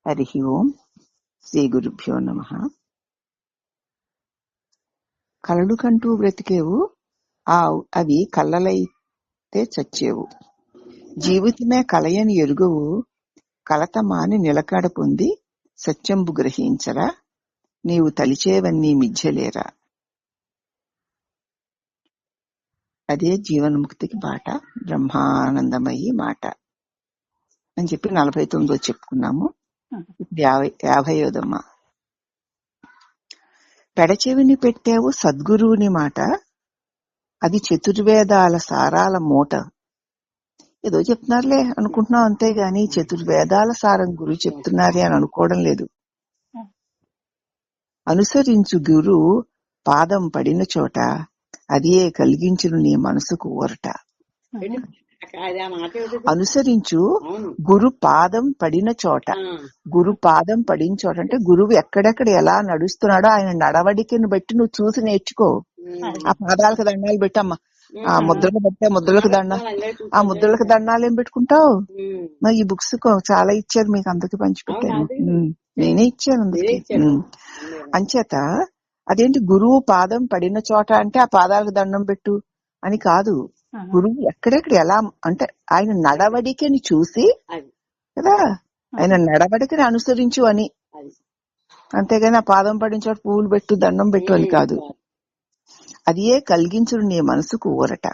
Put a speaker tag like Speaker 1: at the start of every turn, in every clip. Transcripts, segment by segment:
Speaker 1: హరి ఓం. శ్రీ గురుభ్యో నమః. కలలు కంటూ బ్రతికేవు, అవి కళ్ళలైతే చచ్చేవు. జీవితమే కలయని ఎరుగవు, కలత మాని నిలకడ పొంది సత్యంబు గ్రహించరా, నీవు తలిచేవన్నీ మిథ్యలేరా. అదే జీవన్ముక్తికి బాట, బ్రహ్మానందమయ్యి మాట అని చెప్పి 49 చెప్పుకున్నాము. ఇప్పుడు 50వ. పెడచెవిని పెట్టావు సద్గురువుని మాట, అది చతుర్వేదాల సారాల మూట. ఏదో చెప్తున్నారులే అనుకుంటున్నాం, అంతేగాని చతుర్వేదాల సారం గురువు చెప్తున్నారే అని అనుకోవడం లేదు. అనుసరించు గురు పాదం పడిన చోట, అదే కలిగించును నీ మనసుకు ఊరట. అనుసరించు గురు పాదం పడిన చోట. గురు పాదం పడిన చోట అంటే గురువు ఎక్కడెక్కడ ఎలా నడుస్తున్నాడో ఆయన నడవడికని బట్టి నువ్వు చూసి నేర్చుకో. ఆ పాదాలకు దండాలు పెట్టమ్మా, ఆ ముద్రలు పెట్టే ముద్రలకు ఆ ముద్రలకు దండాలు ఏం పెట్టుకుంటావు? మరి ఈ బుక్స్ చాలా ఇచ్చారు మీకు, అందరికి పంచిపెట్టాను. నేనే ఇచ్చాను అందరికి. అంచేత అదేంటి గురువు పాదం పడిన చోట అంటే ఆ పాదాలకు దండం పెట్టు అని కాదు. గురువు ఎక్కడెక్కడ ఎలా అంటే ఆయన నడవడికని చూసి కదా, ఆయన నడవడికని అనుసరించు అని. అంతేగాని ఆ పాదం పడిన చోట పువ్వులు పెట్టు దండం పెట్టు అని కాదు. అదే కలిగించుడు నీ మనసుకు ఊరట.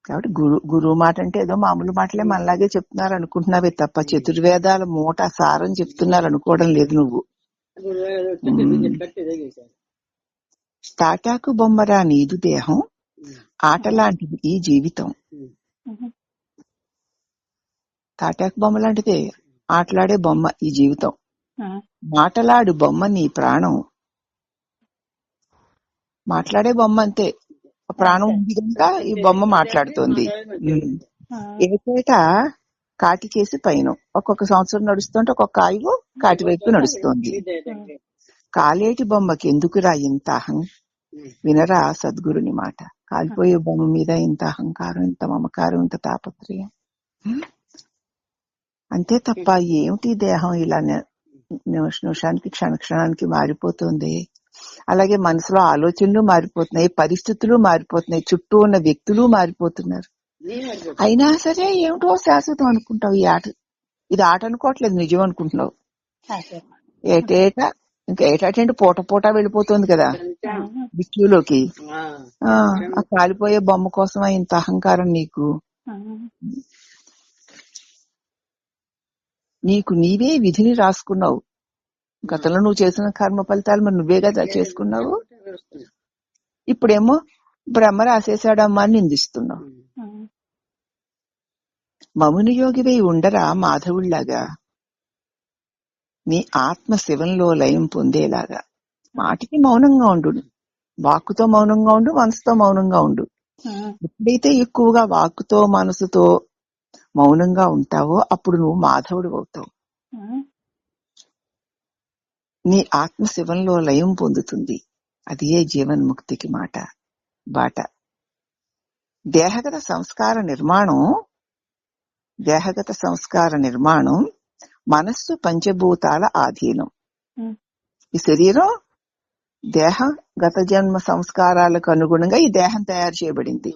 Speaker 1: కాబట్టి గురువు మాట అంటే ఏదో మామూలు మాటలే మనలాగే చెప్తున్నారు అనుకుంటున్నావే తప్ప చతుర్వేదాల మూట సారం చెప్తున్నారు అనుకోవడం లేదు నువ్వు. తాటాకు బొమ్మరా నీదు దేహం, ఆటలాంటిది ఈ జీవితం. తాటాకు బొమ్మ లాంటిదే, ఆటలాడే బొమ్మ ఈ జీవితం. మాటలాడు బొమ్మ నీ ప్రాణం. మాట్లాడే బొమ్మ అంతే, ప్రాణం ఉంది కనుక ఈ బొమ్మ మాట్లాడుతోంది. ఏటేట కాటికేసి పైన ఒక్కొక్క సంవత్సరం నడుస్తుంటే ఒక్కొక్క ఆయువు కాటి వైపు నడుస్తోంది. కాలేటి బొమ్మకి ఎందుకురా ఇంత అహం, వినరా సద్గురుని మాట. కాలిపోయే బొమ్మ మీద ఇంత అహంకారం, ఇంత మమకారం, ఇంత తాపత్రయం. అంతే తప్ప ఏమిటి దేహం ఇలా నిమిషానికి క్షణానికి మారిపోతుంది. అలాగే మనసులో ఆలోచనలు మారిపోతున్నాయి, పరిస్థితులు మారిపోతున్నాయి, చుట్టూ ఉన్న వ్యక్తులు మారిపోతున్నారు. అయినా సరే ఏమిటో శాశ్వతం అనుకుంటావు. ఈ ఆట, ఇది ఆట అనుకోవట్లేదు, నిజం అనుకుంటున్నావు. ఏటేటా ఇంకా ఏటంటే పూట వెళ్ళిపోతుంది కదా విష్ణులోకి. ఆ కాలిపోయే బొమ్మ కోసం ఇంత అహంకారం నీకు. నీకు నీవే విధిని రాసుకున్నావు. గతంలో నువ్వు చేసిన కర్మ ఫలితాలు మరి నువ్వేగా చేసుకున్నావు. ఇప్పుడేమో బ్రహ్మ రాసేసాడమ్మా అని నిందిస్తున్నావు. మౌన యోగివై ఉండరా మాధవుళ్లాగా, నీ ఆత్మ శివంలో లయం పొందేలాగా. మాటికి మౌనంగా ఉండు, వాక్కుతో మౌనంగా ఉండు, మనసుతో మౌనంగా ఉండు. ఎప్పుడైతే ఎక్కువగా వాక్కుతో మనసుతో మౌనంగా ఉంటావో అప్పుడు నువ్వు మాధవుడు అవుతావు. నీ ఆత్మ శివంలో లయం పొందుతుంది. అదే జీవన్ముక్తికి బాట. దేహగత సంస్కార నిర్మాణం మనస్సు పంచభూతాల ఆధీనం. ఈ శరీరం దేహగత జన్మ సంస్కారాలకు అనుగుణంగా ఈ దేహం తయారు చేయబడింది.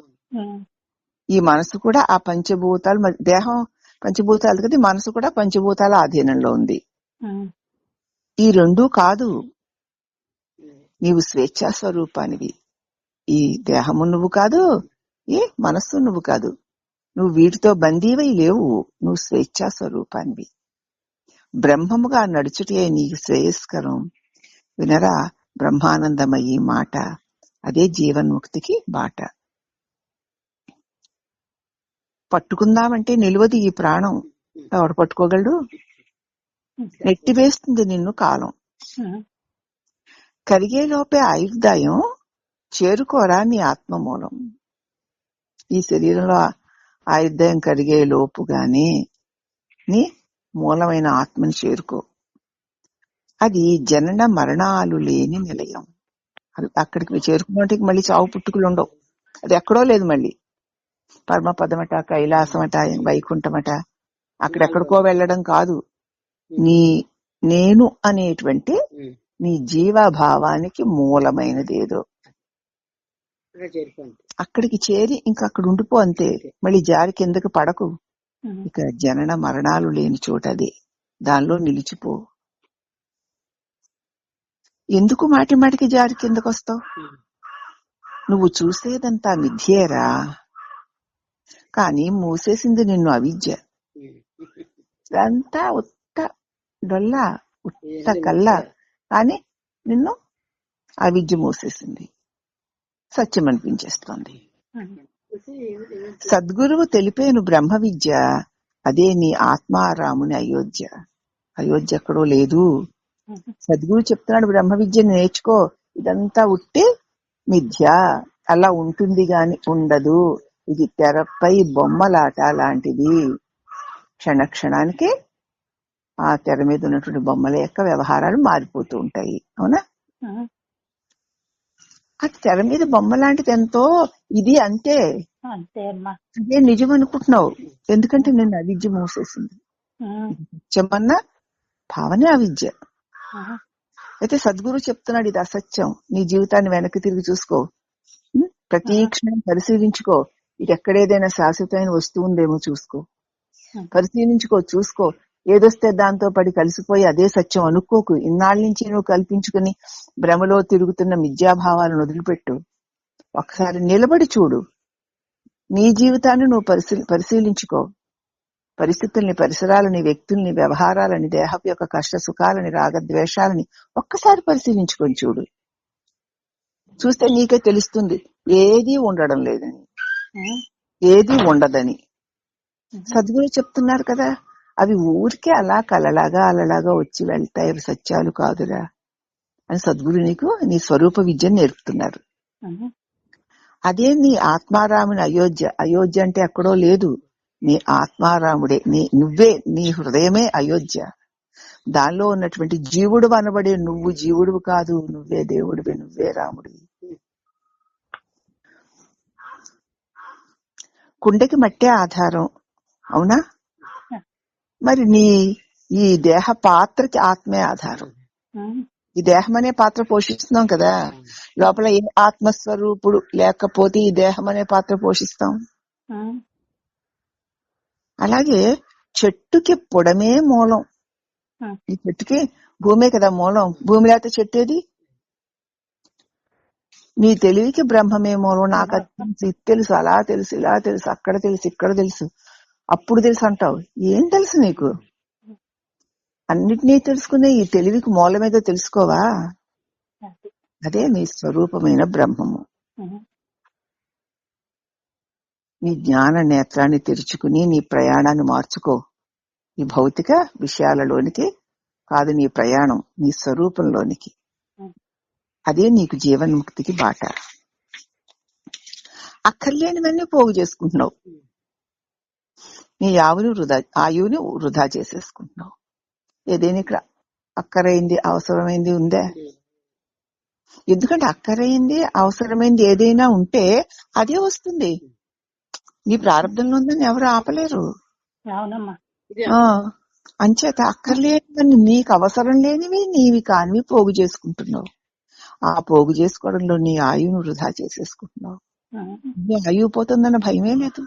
Speaker 1: ఈ మనసు కూడా ఆ పంచభూతాలు, దేహం పంచభూతాలు కదా, మనసు కూడా పంచభూతాల ఆధీనంలో ఉంది. ఈ రెండూ కాదు, నీవు స్వేచ్ఛా స్వరూపానివి. ఈ దేహము నువ్వు కాదు, ఈ మనస్సు నువ్వు కాదు. నువ్వు వీటితో బందీవై లేవు, నువ్వు స్వేచ్ఛా స్వరూపానివి. బ్రహ్మముగా నడుచుటే నీకు శ్రేయస్కరం, వినరా బ్రహ్మానందమయ్యి మాట. అదే జీవన్ముక్తికి బాట. పట్టుకుందామంటే నిలవదు ఈ ప్రాణం. ఎవడు పట్టుకోగలడు? నెట్టివేస్తుంది నిన్ను కాలం. కరిగేలోపే ఆయుర్దాయం చేరుకోరా నీ ఆత్మమూలం. ఈ శరీరంలో ఆయుర్దాయం కరిగే లోపుగానే నీ మూలమైన ఆత్మని చేరుకో. అది జనన మరణాలు లేని నిలయం. అక్కడికి చేరుకున్నట్టుకి మళ్ళీ చావు పుట్టుకులు ఉండవు. అది ఎక్కడో లేదు, మళ్ళీ పరమపదమట, కైలాసమట, వైకుంఠమట, అక్కడెక్కడికో వెళ్ళడం కాదు. నేను అనేటువంటి నీ జీవభావానికి మూలమైనదేదో అక్కడికి చేరి ఇంకా అక్కడ ఉండిపో అంతే. మళ్ళీ జారి కిందకి పడకు. ఇక జనన మరణాలు లేని చోటది, దానిలో నిలిచిపో. ఎందుకు మాటి మాటికి జారి కిందకు వస్తావు? నువ్వు చూసేదంతా మిథ్యేరా, కానీ మూసేసింది నిన్ను అవిద్య. ఇదంతా ఉత్త డొల్లా, ఉత్త కల్లా, కానీ నిన్ను అవిద్య మూసేసింది, సత్యం అనిపించేస్తోంది. సద్గురువు తెలిపేను బ్రహ్మ విద్య, అదే నీ ఆత్మారాముని అయోధ్య. అయోధ్య ఎక్కడో లేదు. సద్గురు చెప్తున్నాడు బ్రహ్మ విద్య నేర్చుకో, ఇదంతా ఉట్టి మిథ్య, అలా ఉంటుంది గాని ఉండదు, ఇది తెరపై బొమ్మలాట లాంటిది. క్షణానికి ఆ తెర మీద ఉన్నటువంటి బొమ్మల యొక్క వ్యవహారాలు మారిపోతూ ఉంటాయి. అవునా? ఆ తెర మీద బొమ్మ లాంటిది ఎంతో, ఇది అంతే, అదే నిజం అనుకుంటున్నావు. ఎందుకంటే నిన్ను అవిద్య మూసేసింది. సత్యమన్న భావనే అవిద్య. అయితే సద్గురు చెప్తున్నాడు ఇది అసత్యం, నీ జీవితాన్ని వెనక్కి తిరిగి చూసుకో, ప్రతి క్షణం పరిశీలించుకో, ఇది ఎక్కడేదైనా శాశ్వతమైన వస్తువు ఉందేమో చూసుకో, పరిశీలించుకో, చూసుకో. ఏదొస్తే దాంతో పడి కలిసిపోయి అదే సత్యం అనుకోకు. ఇన్నాళ్ళ నుంచి నువ్వు కల్పించుకుని భ్రమలో తిరుగుతున్న మిథ్యాభావాలను వదిలిపెట్టు. ఒకసారి నిలబడి చూడు, నీ జీవితాన్ని నువ్వు పరిశీలించుకో. పరిస్థితుల్ని, పరిసరాలని, వ్యక్తుల్ని, వ్యవహారాలని, దేహపు యొక్క కష్ట సుఖాలని, రాగద్వేషాలని ఒక్కసారి పరిశీలించుకొని చూడు. చూస్తే నీకే తెలుస్తుంది ఏదీ ఉండడం లేదని, ఏదీ ఉండదని. సద్గురు చెప్తున్నారు కదా, అవి ఊరికే అలా కలలాగా అలలాగా వచ్చి వెళ్తాయి, అవి సత్యాలు కాదురా అని సద్గురు నీకు నీ స్వరూప విద్యను నేర్పుతున్నారు. అదే నీ ఆత్మారాముని అయోధ్య. అయోధ్య అంటే ఎక్కడో లేదు, నీ ఆత్మారాముడే, నువ్వే, నీ హృదయమే అయోధ్య. దానిలో ఉన్నటువంటి జీవుడు అనబడే నువ్వు జీవుడు కాదు, నువ్వే దేవుడివి, నువ్వే రాముడివి. కుండకి మట్టే ఆధారం, అవునా? మరి ఈ దేహ పాత్రకి ఆత్మే ఆధారం. ఈ దేహం అనే పాత్ర పోషిస్తున్నాం కదా, లోపల ఏ ఆత్మస్వరూపుడు లేకపోతే ఈ దేహం అనే పాత్ర పోషిస్తాం. అలాగే చెట్టుకి పొడమే మూలం. ఈ చెట్టుకి భూమే కదా మూలం. భూమి లేకపోతే చెట్టు ఏది? నీ తెలివికి బ్రహ్మమే మూలం. నాకు అది తెలుసు, అలా తెలుసు, ఇలా తెలుసు, అక్కడ తెలుసు, ఇక్కడ తెలుసు, అప్పుడు తెలుసు అంటావు. ఏం తెలుసు నీకు? అన్నిటినీ తెలుసుకునే ఈ తెలివికి మూలమేదో తెలుసుకోవా? అదే నీ స్వరూపమైన బ్రహ్మము. నీ జ్ఞాన నేత్రాన్ని తెరుచుకుని నీ ప్రయాణాన్ని మార్చుకో. ఈ భౌతిక విషయాలలోనికి కాదు నీ ప్రయాణం, నీ స్వరూపంలోనికి. అదే నీకు జీవన్ముక్తికి బాట. అక్కర్లేనివన్నీ పోగు చేసుకుంటున్నావు, నీ ఆయువుని వృధా చేసేసుకుంటున్నావు. ఏదైనా ఇక్కడ అక్కరైంది అవసరమైంది ఉందా? ఎందుకంటే అక్కరైంది అవసరమైంది ఏదైనా ఉంటే అదే వస్తుంది. నీ ప్రారంభంలో ఉందని ఎవరు ఆపలేరు. అంచేత అక్కర్లేనివన్నీ, నీకు అవసరం లేనివి, నీవి కానివి పోగు చేసుకుంటున్నావు. ఆ పోగు చేసుకోవడంలో నీ ఆయువును వృధా చేసేసుకుంటున్నావు. నీ ఆయువు పోతుందన్న భయమే లేదు.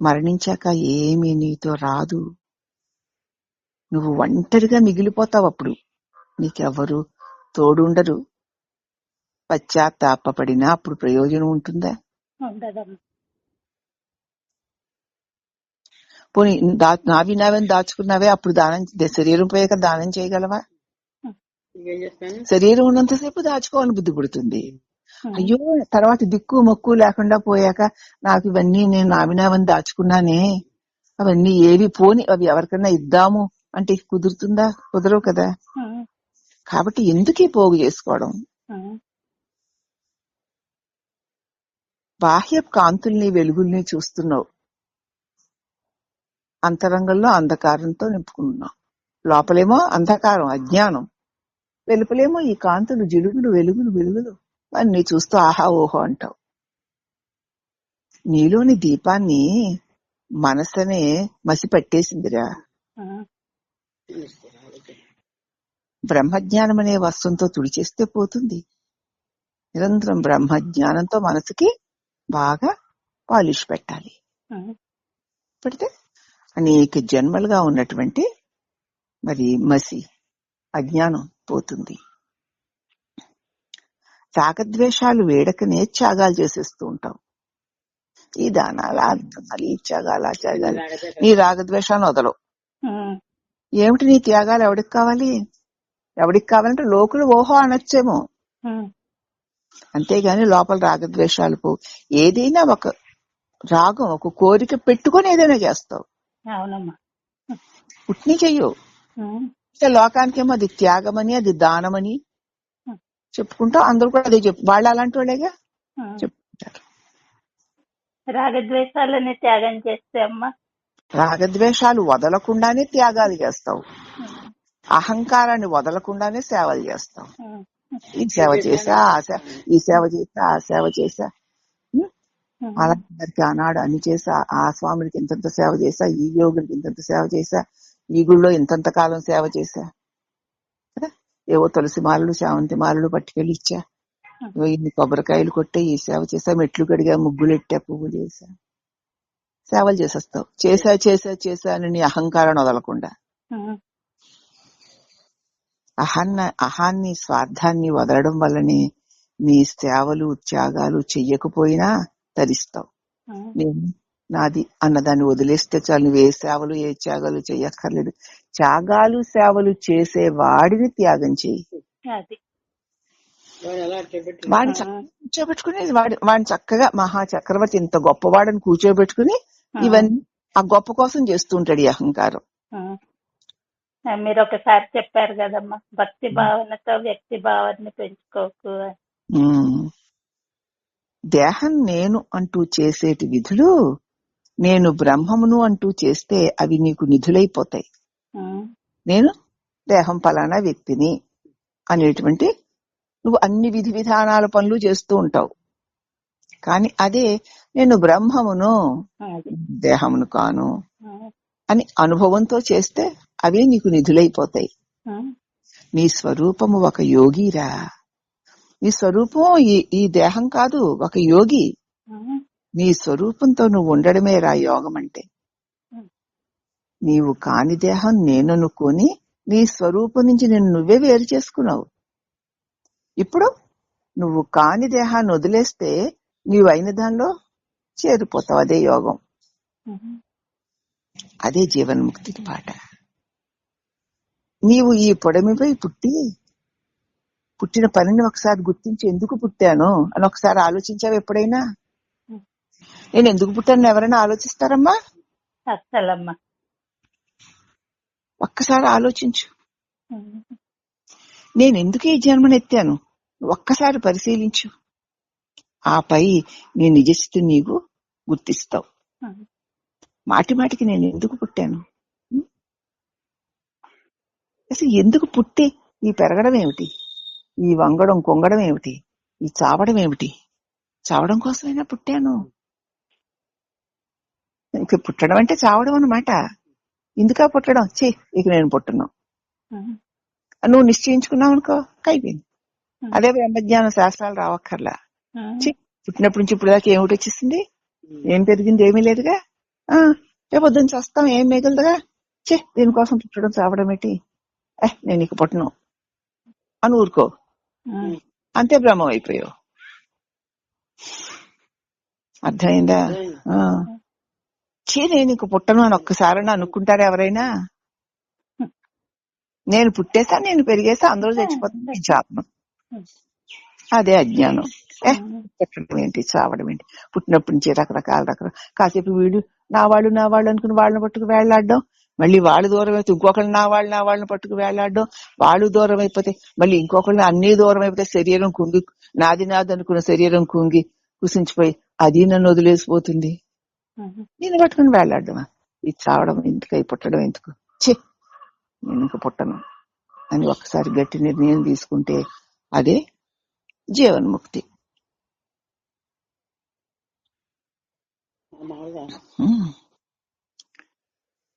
Speaker 1: మరణించాక ఏమీ నీతో రాదు. నువ్వు ఒంటరిగా మిగిలిపోతావు. అప్పుడు నీకెవ్వరు తోడుండరు. పశ్చాత్తాపడినా అప్పుడు ప్రయోజనం ఉంటుందా? పోనీ నావినావని దాచుకున్నావే, అప్పుడు శరీరం పోయాక దానం చేయగలవా? శరీరం ఉన్నంతసేపు దాచుకోవాలని బుద్ధి పుడుతుంది. అయ్యో తర్వాత దిక్కు మొక్కు లేకుండా పోయాక నాకు ఇవన్నీ నేను నావినావని దాచుకున్నానే, అవన్నీ ఏవి పోని, అవి ఎవరికన్నా ఇద్దాము అంటే కుదురుతుందా? కుదరవు కదా. కాబట్టి ఎందుకు పోగు చేసుకోవడం? బాహ్య కాంతుల్ని వెలుగుల్ని చూస్తున్నావు, అంతరంగంలో అంధకారంతో నింపుకుంటున్నావు. లోపలేమో అంధకారం, అజ్ఞానం, వెలుపలేమో ఈ కాంతులు, జిలుగులు, వెలుగులు అన్ని చూస్తూ ఆహా ఓహో అంటావు. నీలోని దీపాన్ని మనసనే మసి పట్టేసిందిరా. బ్రహ్మజ్ఞానం అనే వస్త్రంతో తుడిచేస్తే పోతుంది. నిరంతరం బ్రహ్మజ్ఞానంతో మనసుకి బాగా పాలిష్ పెట్టాలి. పెడితే అనేక జన్మలుగా ఉన్నటువంటి మరి మసి అజ్ఞానం పోతుంది. రాగద్వేషాలు వేడకనే త్యాగాలు చేసేస్తూ ఉంటాం. ఈ దానాలు ఆ దానాలు ఈ త్యాగాలు ఆ త్యాగాలు. నీ రాగద్వేషాన్ని వదలవు. ఏమిటి నీ త్యాగాలు? ఎవడికి కావాలి? ఎవడికి కావాలంటే లోకులు ఓహో అనొచ్చేమో, అంతేగాని లోపల రాగద్వేషాలు పో. ఏదైనా ఒక రాగం, ఒక కోరిక పెట్టుకొని ఏదైనా చేస్తావు. పుట్టిని చెయ్యు. లోకానికేమో అది త్యాగమని, అది దానమని చెప్పుకుంటావు. అందరూ కూడా అదే చెప్పు. వాళ్ళు అలాంటి వాళ్ళేగా చెప్పుకుంటారు.
Speaker 2: రాగద్వేషాలని త్యాగం చేస్తే అమ్మా,
Speaker 1: రాగద్వేషాలు వదలకుండానే త్యాగాలు చేస్తావు. అహంకారాన్ని వదలకుండానే సేవలు చేస్తావు. ఈ సేవ చేసా, ఈ సేవ చేసా, ఆ సేవ చేసా, అలాంటి ఆనాడు అని చేసా, ఆ స్వామికి ఇంతంత సేవ చేసా, ఈ యోగులకి ఇంతంత సేవ చేసా, ఈ గుళ్ళో ఇంతంత కాలం సేవ చేశా కదా. ఏవో తులసి మాలలు, శావంతి మాలలు పట్టుకెళ్ళి ఇచ్చా, ఇన్ని కొబ్బరికాయలు కొట్టే ఈ సేవ చేసా, మెట్లు కడిగా, ముగ్గులు ఎట్టా, పువ్వులు చేసా, సేవలు చేసేస్తావు. చేసా చేసా చేసా అని నీ అహంకారాన్ని వదలకుండా. అహాన్ని, స్వార్థాన్ని వదలడం వల్లనే నీ సేవలు త్యాగాలు చెయ్యకపోయినా తరిస్తావు. నేను నాది అన్నదాన్ని వదిలేస్తే చాలు. నువ్వు ఏ సేవలు ఏ త్యాగాలు చెయ్యక్కర్లేదు. త్యాగాలు సేవలు చేసే వాడిని త్యాగం చెయ్యి. వాడిని కూర్చోబెట్టుకుని వాడిని చక్కగా మహా చక్రవర్తి ఇంత గొప్పవాడని కూర్చోబెట్టుకుని ఇవన్నీ ఆ గొప్ప కోసం చేస్తూ ఉంటాడు ఈ అహంకారం.
Speaker 2: మీరు ఒకసారి చెప్పారు కదమ్మా, భక్తి భావనతో వ్యక్తి భావనని పెంచుకోకు.
Speaker 1: దేహం నేను అంటూ చేసేటి విధులు నేను బ్రహ్మమును అంటూ చేస్తే అవి నీకు నిధులైపోతాయి. నేను దేహం పలానా వ్యక్తిని అనేటువంటి నువ్వు అన్ని విధి విధానాల పనులు చేస్తూ ఉంటావు. కానీ అదే నేను బ్రహ్మమును దేహమును కాను అని అనుభవంతో చేస్తే అవే నీకు నిధులైపోతాయి. నీ స్వరూపము ఒక యోగిరా. నీ స్వరూపం ఈ దేహం కాదు, ఒక యోగి. నీ స్వరూపంతో నువ్వు ఉండడమే రా యోగం అంటే. నీవు కాని దేహం నేననుకొని నీ స్వరూపం నుంచి నేను నువ్వే వేరు చేసుకున్నావు. ఇప్పుడు నువ్వు కాని దేహాన్ని వదిలేస్తే నీవు అయిన దానిలో చేరిపోతావు. అదే యోగం, అదే జీవన్ముక్తికి పాట. నీవు ఈ పొడమిపై పుట్టిన పనిని ఒకసారి గుర్తించి ఎందుకు పుట్టాను అని ఒకసారి ఆలోచించావు ఎప్పుడైనా? నేను ఎందుకు పుట్టాను ఎవరైనా ఆలోచిస్తారమ్మా?
Speaker 2: అస్సలమ్మా.
Speaker 1: ఒక్కసారి ఆలోచించు. నేను ఎందుకు ఈ జన్మనెత్తాను ఒక్కసారి పరిశీలించు. ఆపై నీ నిజస్థితి నీకు గుర్తిస్తావు. మాటి మాటికి నేను ఎందుకు పుట్టాను, అసలు ఎందుకు పుట్టి ఈ పెరగడం ఏమిటి, ఈ వంగడం కొంగడం ఏమిటి, ఈ చావడం ఏమిటి? చావడం కోసమైనా పుట్టాను. ఇంక పుట్టడం అంటే చావడం అన్నమాట. ఎందుకా పుట్టడం? ఇక నేను పుట్టను నువ్వు నిశ్చయించుకున్నావు అనుకో, అయిపోయింది. అదే బ్రహ్మజ్ఞాన శాస్త్రాలు రావక్కర్లా. పుట్టినప్పటి నుంచి ఇప్పుడు దాకా ఏమిటి వచ్చేసింది? ఏం పెరిగింది? ఏమీ లేదుగా. రేపొద్దున చేస్తాం, ఏం మిగలదుగా. దీనికోసం పుట్టడం చావడం ఏంటి? నేను ఇక పుట్టను అని ఊరుకో, అంతే, బ్రహ్మం అయిపోయావు. అర్థమైందా? నేను ఇక పుట్టను అని ఒక్కసారి అనుకుంటారా ఎవరైనా? నేను పుట్టేసా, నేను పెరిగేసా, అందరూ చచ్చిపోతాను, నేను చాపను. అదే అజ్ఞానం. పుట్టడం ఏంటి, చావడం ఏంటి? పుట్టినప్పటి నుంచి రకరకాల కాసేపు వీడు నా వాళ్ళు అనుకుని వాళ్ళని పట్టుకు వేళ్లాడడం, మళ్ళీ వాళ్ళు దూరం అయితే ఇంకొకళ్ళు నా వాళ్ళని పట్టుకు వేళ్లాడడం, వాళ్ళు దూరం అయిపోతే మళ్ళీ ఇంకొకళ్ళు అన్ని దూరం అయిపోతే శరీరం కుంగి, నాది అనుకున్న శరీరం కుంగి కుసించిపోయి అది నన్ను వదిలేసిపోతుంది. నేను పట్టుకుని వేళ్లాడమా? ఇది చావడం ఎందుకు, పుట్టడం ఎందుకు? నేను ఇంక పుట్టను అని ఒక్కసారి గట్టి నిర్ణయం తీసుకుంటే అదే జీవన్ముక్తి.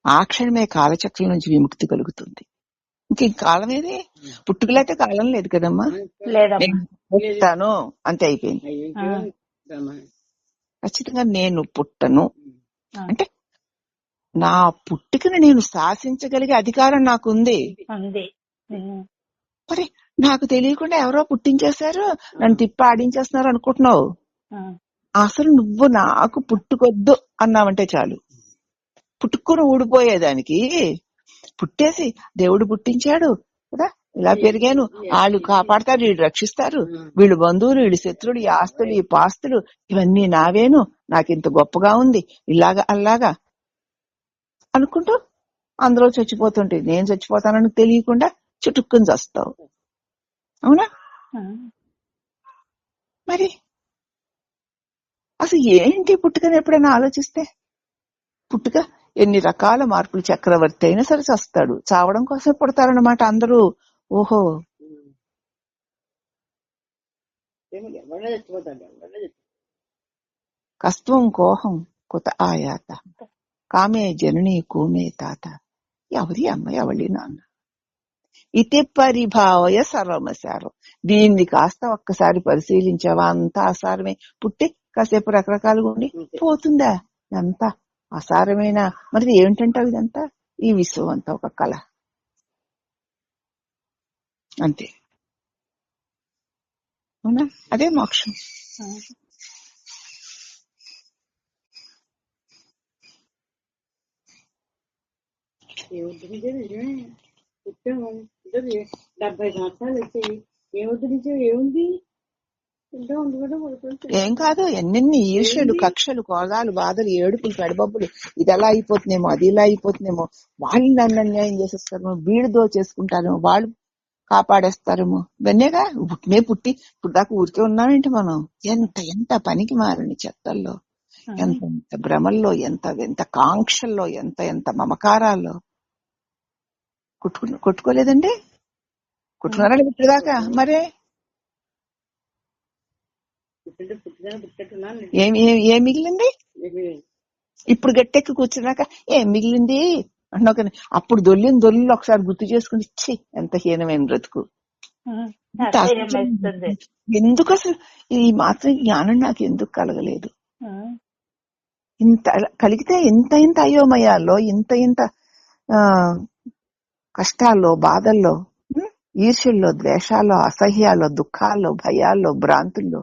Speaker 1: ఆ క్షణమే కాలచక్రం నుంచి విముక్తి కలుగుతుంది. ఇంక కాలం ఏది? పుట్టుకలైతే కాలం లేదు కదమ్మా.
Speaker 2: లేదమ్మా.
Speaker 1: నేను పుట్టాను అంతే అయిపోయింది. ఖచ్చితంగా నేను పుట్టను అంటే నా పుట్టుకను నేను శాసించగలిగే అధికారం నాకుంది.
Speaker 2: ఉంది.
Speaker 1: మరి నాకు తెలియకుండా ఎవరో పుట్టించేశారు, నన్ను తిప్పి ఆడించేస్తున్నారు అనుకుంటున్నావు. అసలు నువ్వు నాకు పుట్టుకొద్దు అన్నావంటే చాలు, పుట్టుకుని ఊడిపోయేదానికి పుట్టేసి దేవుడు పుట్టించాడు కదా, ఇలా పెరిగాను, వాళ్ళు కాపాడతారు, వీళ్ళు రక్షిస్తారు, వీళ్ళు బంధువులు, వీళ్ళు శత్రువులు, ఈ ఆస్తులు, ఈ పాస్తులు ఇవన్నీ నావేను, నాకింత గొప్పగా ఉంది, ఇలాగా అలాగా అనుకుంటూ అందరూ చచ్చిపోతుంటే నేను చచ్చిపోతానని తెలియకుండా చుట్టుక్కుని చస్తావు. అవునా? మరి అసలు ఏంటి పుట్టుకని ఎప్పుడైనా ఆలోచిస్తే, పుట్టుక ఎన్ని రకాల మార్పులు, చక్రవర్తి అయినా సరే చస్తాడు, చావడం కోసం పుడతారన్నమాట అందరూ. ఓహో, కస్త్వం కోహం కొత్త ఆయాత కామే జనని కోమే తాత. ఎవరి అమ్మ, ఎవరి నాన్న, ఇతి పరిభావయ సర్వమసారం. దీన్ని కాస్త ఒక్కసారి పరిశీలించావా, అంతా అసారమే. పుట్టి కాసేపు రకరకాలుగా ఉండి పోతుందా, ఎంత అసారమైన. మరి ఏమిటంటావు ఇదంతా? ఈ విశ్వం అంతా ఒక కళ అంతే. అవునా? అదే మోక్షం.
Speaker 3: పుట్టాము 70 సంవత్సరాలు వచ్చాయి, ఏమొద్దు ఏముంది,
Speaker 1: ఏం కాదు. ఎన్నెన్ని ఈర్ష్యలు, కక్షలు, కోదాలు, బాధలు, ఏడుపులు, పెడబొబ్బులు. ఇది ఎలా అయిపోతుందేమో, అది ఇలా అయిపోతుందేమో, వాళ్ళు నన్ను అన్యాయం చేసేస్తారేమో, వీళ్ళు దోచేసుకుంటారేమో, వాళ్ళు కాపాడేస్తారేమో. ఇవన్నేగా పుట్టి ఇప్పుడు దాకా ఊరికే ఉన్నామేంటి మనం? ఎంత ఎంత పనికి మారని చెత్తల్లో, ఎంత ఎంత భ్రమల్లో, ఎంత ఎంత కాంక్షల్లో, ఎంత ఎంత మమకారాల్లో. కొట్టుకోలేదండి? కొట్టుకున్నారా ఇప్పటిదాకా? మరే ఏం మిగిలింది? ఇప్పుడు గట్టెక్కి కూర్చున్నాక ఏం మిగిలింది అంటున్నావు కానీ అప్పుడు దొల్లు ఒకసారి గుర్తు చేసుకుని, ఇచ్చి ఎంత హీనమైన బ్రతుకు. ఎందుకు అసలు ఈ మాత్రం జ్ఞానం నాకు ఎందుకు కలగలేదు? ఇంత కలిగితే ఇంత ఇంత అయోమయాల్లో, ఇంత ఇంత కష్టాల్లో, బాధల్లో, ఈర్ష్యల్లో, ద్వేషాల్లో, అసహ్యాల్లో, దుఃఖాల్లో, భయాల్లో, భ్రాంతుల్లో,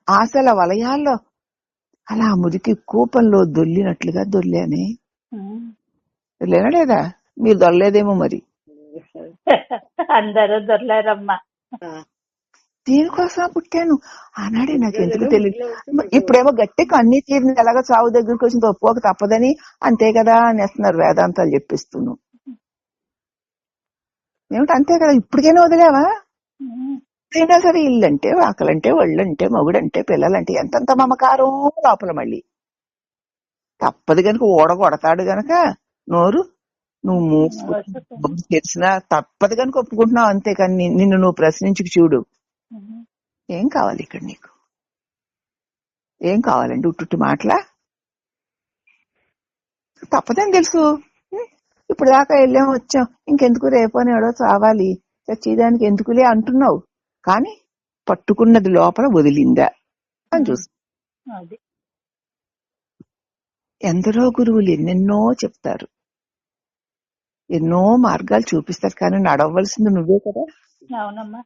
Speaker 1: ఆశల వలయాల్లో అలా మురికి కూపంలో దొల్లినట్లుగా దొల్లానే. దొల్లేనా లేదా? మీరు దొరలేదేమో మరి.
Speaker 2: అందరూ దొరలేరమ్మా.
Speaker 1: దీనికోసం పుట్టాను ఆనాడే నాకు ఎందుకు తెలియదు. ఇప్పుడేమో గట్టి కన్నీ తీరిని ఎలాగో చావు దగ్గరికి వచ్చింది, ఒప్పుకోక తప్పదని అంతే కదా అనేస్తున్నారు వేదాంతాలు చెప్పిస్తున్నాను. ఏమిటి అంతే కదా? ఇప్పటికైనా వదిలేవా? అయినా సరే ఇల్లంటే, వాకలంటే, ఒళ్ళంటే, మొగుడంటే, పిల్లలంటే ఎంతంత మమకారం లోపల. మళ్ళీ తప్పదు గనుక ఓడగొడతాడు గనక నోరు నువ్వు మూసుకు తెలిసినా తప్పదు గనుక ఒప్పుకుంటున్నావు. అంతేకాని నిన్ను నువ్వు ప్రశ్నించుకు చూడు. ఏం కావాలి ఇక్కడ నీకు? ఏం కావాలండి? ఉట్టుట్టు మాటలా? తప్పదని తెలుసు. ఇప్పుడు దాకా వెళ్ళాం వచ్చాం, ఇంకెందుకు రేపో నేడో చావాలి, చచ్చేదానికి ఎందుకులే అంటున్నావు. కానీ పట్టుకున్నది లోపల వదిలిందా అని చూసు. ఎందరో గురువులు ఎన్నెన్నో చెప్తారు, ఎన్నో మార్గాలు చూపిస్తారు, కానీ నడవలసింది నువ్వే కదా.
Speaker 2: అవునమ్మా.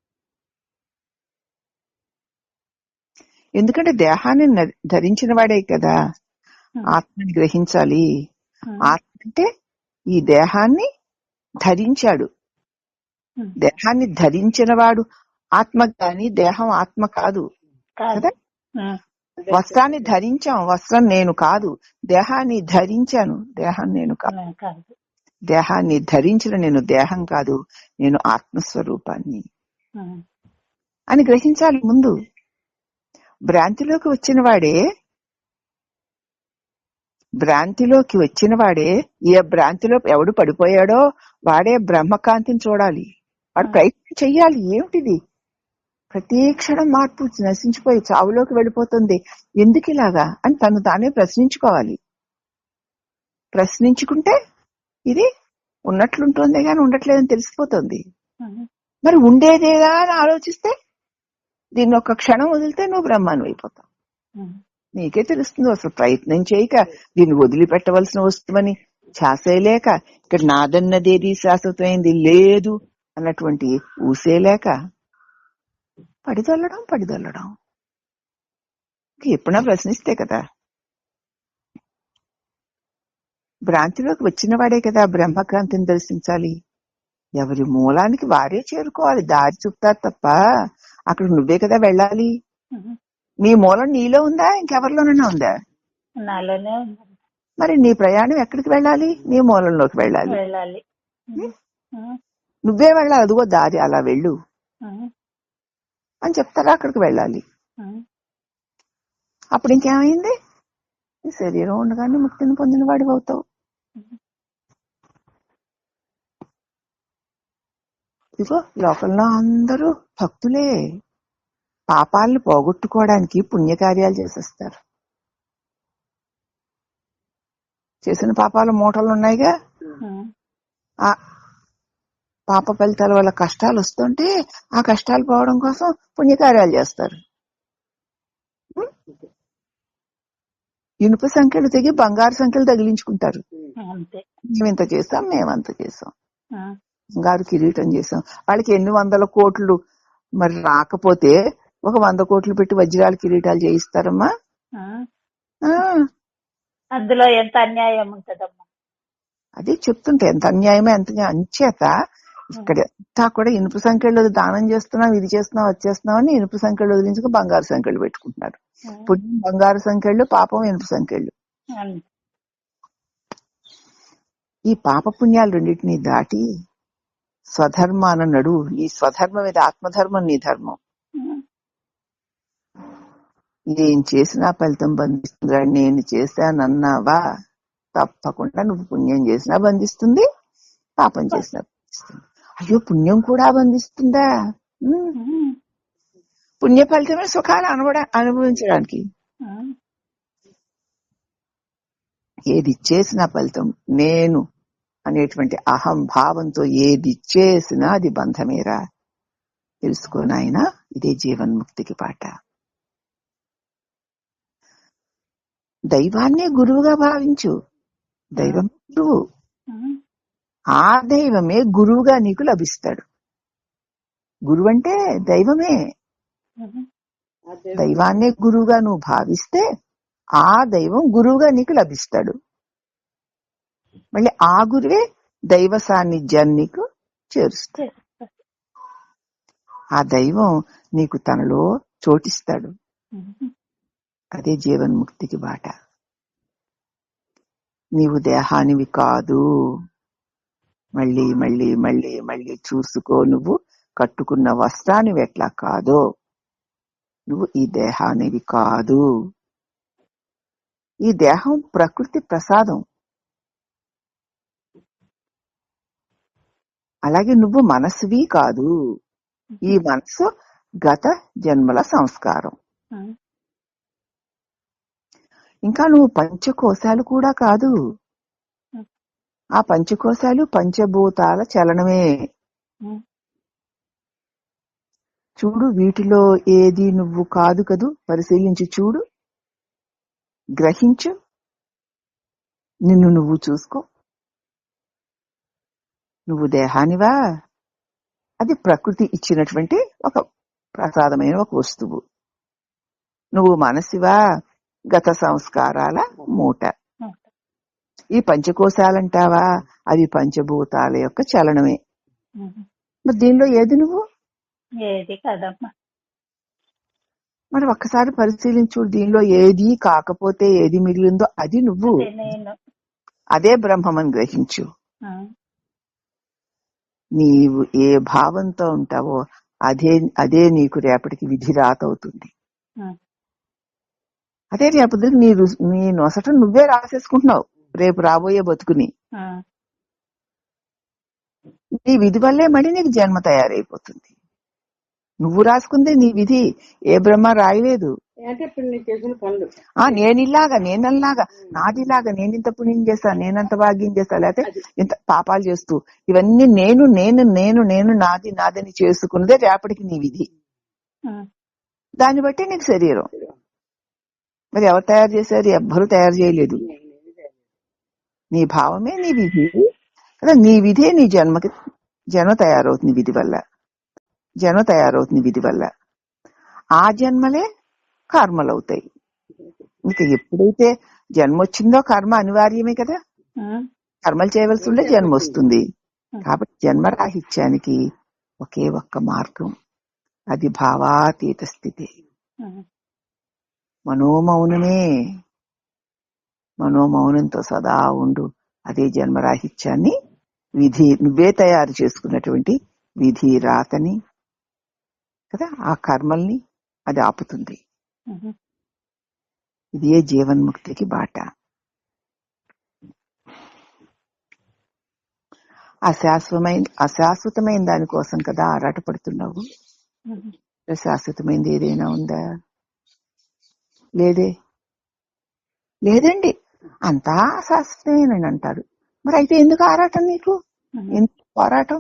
Speaker 1: ఎందుకంటే దేహాన్ని ధరించిన వాడే కదా ఆత్మని గ్రహించాలి. ఆత్మ అంటే ఈ దేహాన్ని ధరించాడు. దేహాన్ని ధరించిన వాడు ఆత్మ కాని దేహం ఆత్మ కాదు కదా. వస్త్రాన్ని ధరించాం, వస్త్రం నేను కాదు. దేహాన్ని ధరించాను, దేహం నేను కాదు. దేహాన్ని ధరించిన నేను దేహం కాదు, నేను ఆత్మస్వరూపాన్ని అని గ్రహించాలి ముందు. భ్రాంతిలోకి వచ్చిన వాడే ఏ భ్రాంతిలో ఎవడు పడిపోయాడో వాడే బ్రహ్మకాంతిని చూడాలి. వాడు ప్రయత్నం చెయ్యాలి. ఏమిటిది? ప్రతి క్షణం మార్పు, నశించిపోయి చావులోకి వెళ్ళిపోతుంది, ఎందుకు ఇలాగా అని తను తానే ప్రశ్నించుకోవాలి. ప్రశ్నించుకుంటే ఇది ఉన్నట్లుంటుంది కానీ ఉండట్లేదని తెలిసిపోతుంది.
Speaker 2: ఉమ్,
Speaker 1: మరి ఉండేదేదా అని ఆలోచిస్తే దీన్ని ఒక్క క్షణం వదిలితే నువ్వు బ్రహ్మాను అయిపోతావు.
Speaker 2: ఉమ్,
Speaker 1: నీకే తెలుస్తుంది. అసలు ప్రయత్నం చేయక దీన్ని వదిలిపెట్టవలసిన వస్తువని ఛాసేలేక, ఇక్కడ నాదన్నదేది శాశ్వతమైంది లేదు అన్నటువంటి ఊసేలేక పడిదొల్లడం ఎప్పుడైనా ప్రశ్నిస్తే కదా. భ్రాంతిలోకి వచ్చిన వాడే కదా బ్రహ్మక్రాంతిని దర్శించాలి. ఎవరి మూలానికి వారే చేరుకోవాలి. దారి చూపుతారు తప్ప అక్కడ నువ్వే కదా వెళ్ళాలి.
Speaker 2: ఉమ్.
Speaker 1: నీ మూలం నీలో ఉందా, ఇంకెవరిలోనైనా ఉందా?
Speaker 2: నాలోనే ఉంది.
Speaker 1: మరి నీ ప్రయాణం ఎక్కడికి వెళ్ళాలి? నీ మూలంలోకి వెళ్ళాలి.
Speaker 2: వెళ్ళాలి. ఉమ్, ఉమ్,
Speaker 1: నువ్వే వెళ్ళాలి. అదిగో దారి, అలా వెళ్ళు
Speaker 2: ఉమ్,
Speaker 1: అని చెప్తారా, అక్కడికి వెళ్ళాలి.
Speaker 2: ఉమ్.
Speaker 1: అప్పుడు ఇంకేమైంది? ఈ శరీరం ఉండగానే ముక్తిని పొందిన వాడివి అవుతావు. ఇదిగో లోకంలో అందరూ భక్తులే. పాపాలను పోగొట్టుకోవడానికి పుణ్యకార్యాలు చేసేస్తారు. చేసిన పాపాల మూటలు ఉన్నాయిగా,
Speaker 2: ఉమ్,
Speaker 1: ఆ పాప ఫలితాల వల్ల కష్టాలు వస్తుంటే ఆ కష్టాలు పోవడం కోసం పుణ్యకార్యాలు చేస్తారు. ఇనుప సంఖ్యలు తెగి బంగారు సంఖ్యలు తగిలించుకుంటారు.
Speaker 2: అంతే.
Speaker 1: మేమింత చేస్తాం, మేమంత చేసాం,
Speaker 2: ఉమ్,
Speaker 1: బంగారు కిరీటం చేసాం. వాళ్ళకి ఎన్ని వందల కోట్లు మరి రాకపోతే ఒక 100 కోట్లు పెట్టి వజ్రాల కిరీటాలు చేయిస్తారమ్మా.
Speaker 2: ఉమ్.
Speaker 1: ఆ,
Speaker 2: అందులో ఎంత అన్యాయం ఉంటదమ్మా.
Speaker 1: అదే చెప్తుంటే ఎంత అన్యాయమే, ఎంత అంచేత ఇక్కడ అంతా కూడా ఇనుప సంఖ్యలు దానం చేస్తున్నాం, ఇది చేస్తున్నాం, అది చేస్తున్నాం అని ఇనుప సంఖ్యలు వదిలించుకు బంగారు సంఖ్యలు పెట్టుకుంటున్నారు. పుణ్యం బంగారు సంఖ్యలు, పాపం ఇనుప సంఖ్యలు.
Speaker 2: అంతే.
Speaker 1: ఈ పాప పుణ్యాలు రెండింటినీ దాటి స్వధర్మాన నడు. నీ స్వధర్మం ఇది, ఆత్మధర్మం నీ ధర్మం.
Speaker 2: ఉమ్,
Speaker 1: ఏం చేసినా ఫలితం బంధిస్తుంది. నేను చేశానన్నావా తప్పకుండా నువ్వు పుణ్యం చేసినా బంధిస్తుంది, పాపం చేసినా బంధిస్తుంది. అయ్యో పుణ్యం కూడా బంధిస్తుందా?
Speaker 2: ఉమ్,
Speaker 1: పుణ్య ఫలితమే సుఖాలు అనుభవించడానికి.
Speaker 2: ఉమ్.
Speaker 1: ఏది చేసినా ఫలితం నేను అనేటువంటి అహంభావంతో ఏది చేసినా అది బంధమేరా. తెలుసుకోనాయనా, ఇదే జీవన్ముక్తికి పాట. దైవాన్నే గురువుగా భావించు. దైవం గురువు,
Speaker 2: ఉమ్,
Speaker 1: ఆ దైవమే గురువుగా నీకు లభిస్తాడు. గురువు అంటే దైవమే.
Speaker 2: ఉమ్.
Speaker 1: దైవాన్నే గురువుగా నువ్వు భావిస్తే ఆ దైవం గురువుగా నీకు లభిస్తాడు. మళ్ళీ ఆ గురువే దైవ సాన్నిధ్యాన్ని నీకు చేరుస్తాడు. ఆ దైవం నీకు తనలో చోటిస్తాడు.
Speaker 2: ఉమ్.
Speaker 1: అదే జీవన్ముక్తికి బాట. నీవు దేహానివి కాదు. మళ్ళీ మళ్ళీ మళ్ళీ మళ్ళీ చూసుకో. నువ్వు కట్టుకున్న వస్త్రానివి ఎట్లా కాదో, నువ్వు ఈ దేహానివి కాదు. ఈ దేహం ప్రకృతి ప్రసాదం. అలాగే నువ్వు మనస్సువి కాదు. ఈ మనస్సు గత జన్మల సంస్కారం.
Speaker 2: ఉమ్.
Speaker 1: ఇంకా నువ్వు పంచకోశాలు కూడా కాదు. ఆ పంచకోశాలు పంచభూతాల చలనమే.
Speaker 2: ఉమ్.
Speaker 1: చూడు, వీటిలో ఏది నువ్వు కాదు కదూ. పరిశీలించి చూడు, గ్రహించు, నిన్ను నువ్వు చూసుకో. నువ్వు దేహానివా? అది ప్రకృతి ఇచ్చినటువంటి ఒక ప్రసాదమైన ఒక వస్తువు. నువ్వు మనసివా? గత సంస్కారాల మూట. ఈ పంచకోశాలంటావా? అవి పంచభూతాల యొక్క చలనమే.
Speaker 2: ఉమ్.
Speaker 1: మరి దీనిలో ఏది నువ్వు?
Speaker 2: ఏది కదమ్మా.
Speaker 1: మరి ఒక్కసారి పరిశీలించు. దీనిలో ఏది కాకపోతే ఏది మిగిలిందో అది నువ్వు.
Speaker 2: అదే నేను.
Speaker 1: అదే బ్రహ్మమని గ్రహించు.
Speaker 2: ఉమ్.
Speaker 1: నీవు ఏ భావంతో ఉంటావో అదే నీకు రేపటికి విధి రాత అవుతుంది.
Speaker 2: ఉమ్.
Speaker 1: అదే రేపటికి నీ నొసట నువ్వే రాసేసుకుంటున్నావు రేపు రాబోయే బతుకుని.
Speaker 2: ఉమ్.
Speaker 1: నీ విధి వల్లే మళ్ళీ నీకు జన్మ తయారైపోతుంది. నువ్వు రాసుకుందే నీ విధి. ఏ బ్రహ్మ రాయలేదు.
Speaker 3: అంటే ఇప్పుడు నేను చేసిన పనులు
Speaker 1: నేనల్లాగా నాదిలాగా నేనింత పుణ్యం చేస్తా, నేనంత భాగ్యం చేస్తా, లేకపోతే
Speaker 3: అది
Speaker 1: ఇంత పాపాలు చేస్తూ ఇవన్నీ నేను నేను నేను నేను నాది నాదని చేసుకున్నదే రేపటికి నీ విధి. దాన్ని బట్టి నీకు శరీరం. మరి ఎవరు తయారు చేశారు? ఎవ్వరూ తయారు చేయలేదు. నీ భావమే నీ విధి కదా. నీ విధే నీ జన్మకి జన్మ తయారవుతుంది విధి వల్ల. జన్మ తయారవుతుంది విధి వల్ల. ఆ జన్మలే కర్మలు అవుతాయి. ఇంకా ఎప్పుడైతే జన్మ వచ్చిందో కర్మ అనివార్యమే కదా. కర్మలు చేయవలసి ఉండే జన్మ వస్తుంది. కాబట్టి జన్మరాహిత్యానికి ఒకే ఒక్క మార్గం, అది భావాతీత స్థితి. మనోమౌనమే. మనోమౌనంతో సదా ఉండు. అదే జన్మరాహిత్యాన్ని, విధి నువ్వే తయారు చేసుకున్నటువంటి విధి రాతని కదా, ఆ కర్మల్ని అది ఆపుతుంది. ఇదే జీవన్ముక్తికి బాట. అశాశ్వతమైన దానికోసం కదా ఆరాటపడుతున్నావు. శాశ్వతమైనది ఏదైనా ఉందా? లేదండి. అంతా అశాశ్వతమేనని అంటారు. మరి అయితే ఎందుకు ఆరాటం నీకు? ఎందుకు పోరాటం?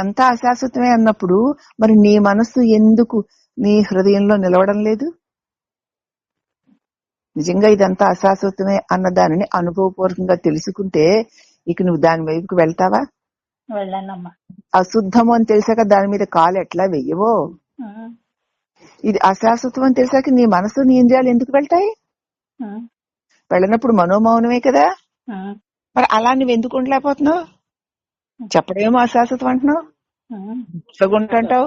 Speaker 1: అంతా అశాశ్వతమే అన్నప్పుడు మరి నీ మనస్సు ఎందుకు నీ హృదయంలో నిలవడం లేదు? నిజంగా ఇదంతా అశాశ్వతమే అన్న దానిని అనుభవపూర్వకంగా తెలుసుకుంటే ఇక నువ్వు దాని వైపుకి వెళ్తావా?
Speaker 2: వెళ్ళానమ్మా.
Speaker 1: అశుద్ధము అని తెలిసాక దాని మీద కాలు ఎట్లా వెయ్యవో, ఇది అశాశ్వతం అని తెలిసాక నీ మనసు నీ ఇంద్రియాలు ఎందుకు వెళ్తాయి? వెళ్ళినప్పుడు మనోమౌనమే కదా. మరి అలా నువ్వు ఎందుకు ఉండలేకపోతున్నావు? చెప్పడమేమో అశాశ్వతం అంటున్నావు, సగుంటంటావు,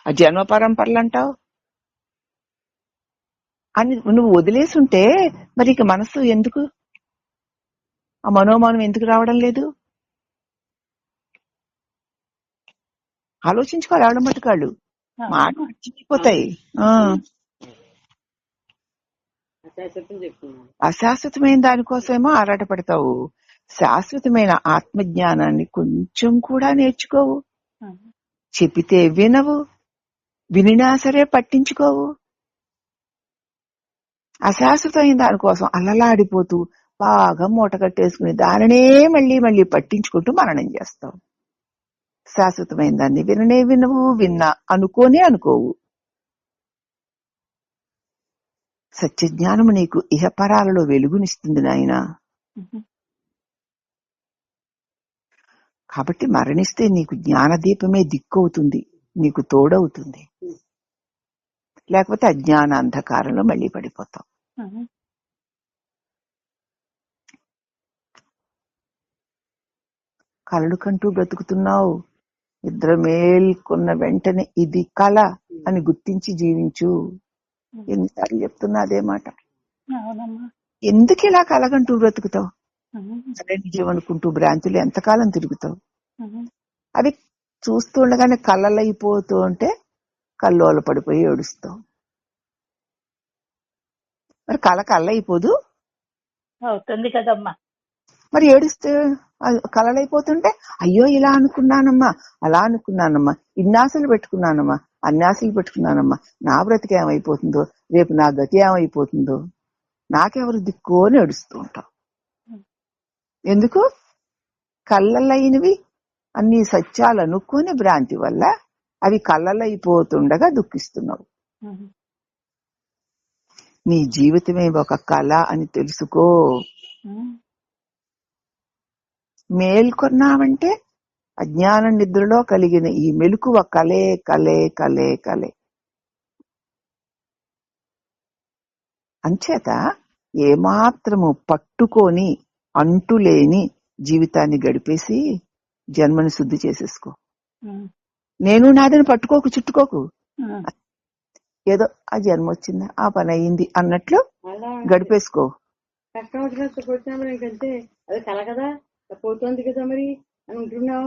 Speaker 1: ఆ జన్మ పరంపరలు అంటావు అని నువ్వు వదిలేసి ఉంటే మరి ఇక మనసు ఎందుకు, ఆ మనోమౌనం ఎందుకు రావడం లేదు? ఆలోచించుకోవాలి. ఆవిడ మటుకాళ్ళు మాట్లాడిపోతాయి. అశాశ్వతమైన దానికోసమేమో ఆరాటపడతావు. శాశ్వతమైన ఆత్మజ్ఞానాన్ని కొంచెం కూడా నేర్చుకోవు. చెప్పితే వినవు, వినినా సరే పట్టించుకోవు. అశాశ్వతమైన దానికోసం అల్లలాడిపోతూ బాగా మూట కట్టేసుకుని దానినే మళ్ళీ మళ్ళీ పట్టించుకుంటూ మననం చేస్తావు. శాశ్వతమైన దాన్ని వినవు, విన్నా అనుకోవు. సత్యజ్ఞానము నీకు ఇహపరాలలో వెలుగునిస్తుంది నాయన. కాబట్టి మరణిస్తే నీకు జ్ఞానదీపమే దిక్కవుతుంది, నీకు తోడవుతుంది. లేకపోతే అజ్ఞాన అంధకారంలో మళ్ళీ పడిపోతావు. కలలు కంటూ బ్రతుకుతున్నావు. నిద్ర మేల్కొన్న వెంటనే ఇది కళ అని గుర్తించి జీవించు. ఎన్నిసార్లు చెప్తున్నా అదే మాట. ఎందుకు ఇలా కలగంటూ బ్రతుకుతావు? సరే నిజం అనుకుంటూ భ్రాంతులు ఎంతకాలం తిరుగుతావు? అవి చూస్తూ ఉండగానే కళ్ళలైపోతూ ఉంటే కల్లోల పడిపోయి ఏడుస్తావు. మరి కళ్ళైపోదు
Speaker 2: అవుతుంది కదమ్మా.
Speaker 1: మరి ఏడుస్తే కలలైపోతుంటే అయ్యో ఇలా అనుకున్నానమ్మా, అలా అనుకున్నానమ్మా, ఇన్నాశలు పెట్టుకున్నానమ్మా, అన్యాశలు పెట్టుకున్నానమ్మా, నా బ్రతికి ఏమైపోతుందో, రేపు నా గతి ఏమైపోతుందో, నాకెవరు దిక్కు అని ఏడుస్తూ ఉంటాం. ఎందుకు? కళ్ళలైనవి అన్ని సత్యాలు అనుకుని భ్రాంతి వల్ల అవి కళ్ళలైపోతుండగా దుఃఖిస్తున్నావు. నీ జీవితమే ఒక కళ అని తెలుసుకో. మేల్కొన్నావంటే అజ్ఞాన నిద్రలో కలిగిన ఈ మెలకువ కలే కలే కలే కలే. అంచేత ఏమాత్రము పట్టుకొని అంటులేని జీవితాన్ని గడిపేసి జన్మని శుద్ధి చేసేసుకో. నేను నాదని పట్టుకోకు, చుట్టుకోకు. ఏదో ఆ జన్మ వచ్చిందా, ఆ పని అయ్యింది అన్నట్లు గడిపేసుకో.
Speaker 3: కష్టం వచ్చినా ఇంకంటే అది కల కదా, పోతుంది కదా మరి అని ఉంటున్నావా?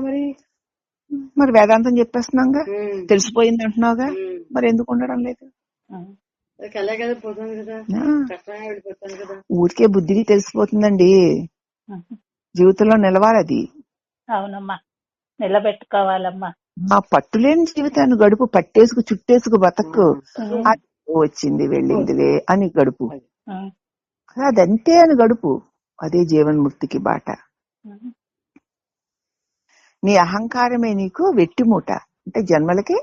Speaker 3: మరి
Speaker 1: వేదాంతం చెప్పేస్తున్నాగా, తెలిసిపోయింది అంటున్నావుగా, మరి ఎందుకు ఉండడం లేదు?
Speaker 3: కలే కదా, పోతుంది కదా, కష్టంగా వెళ్ళిపోతాను కదా.
Speaker 1: ఊరికే బుద్ధికి తెలిసిపోతుందండి, జీవితంలో నిలవాలి అది.
Speaker 2: అవునమ్మా, నిలబెట్టుకోవాలమ్మా.
Speaker 1: ఆ పట్టులేని జీవితాన్ని గడుపు, పట్టేసుకు చుట్టేసుకు బతక్కు. వచ్చింది వెళ్ళిందిలే అని గడుపు.
Speaker 2: ఉమ్,
Speaker 1: అదంతే అని గడుపు. అదే జీవన్ముక్తికి బాట.
Speaker 2: ఉమ్,
Speaker 1: నీ అహంకారమే నీకు వెట్టి మూట, అంటే జన్మలకి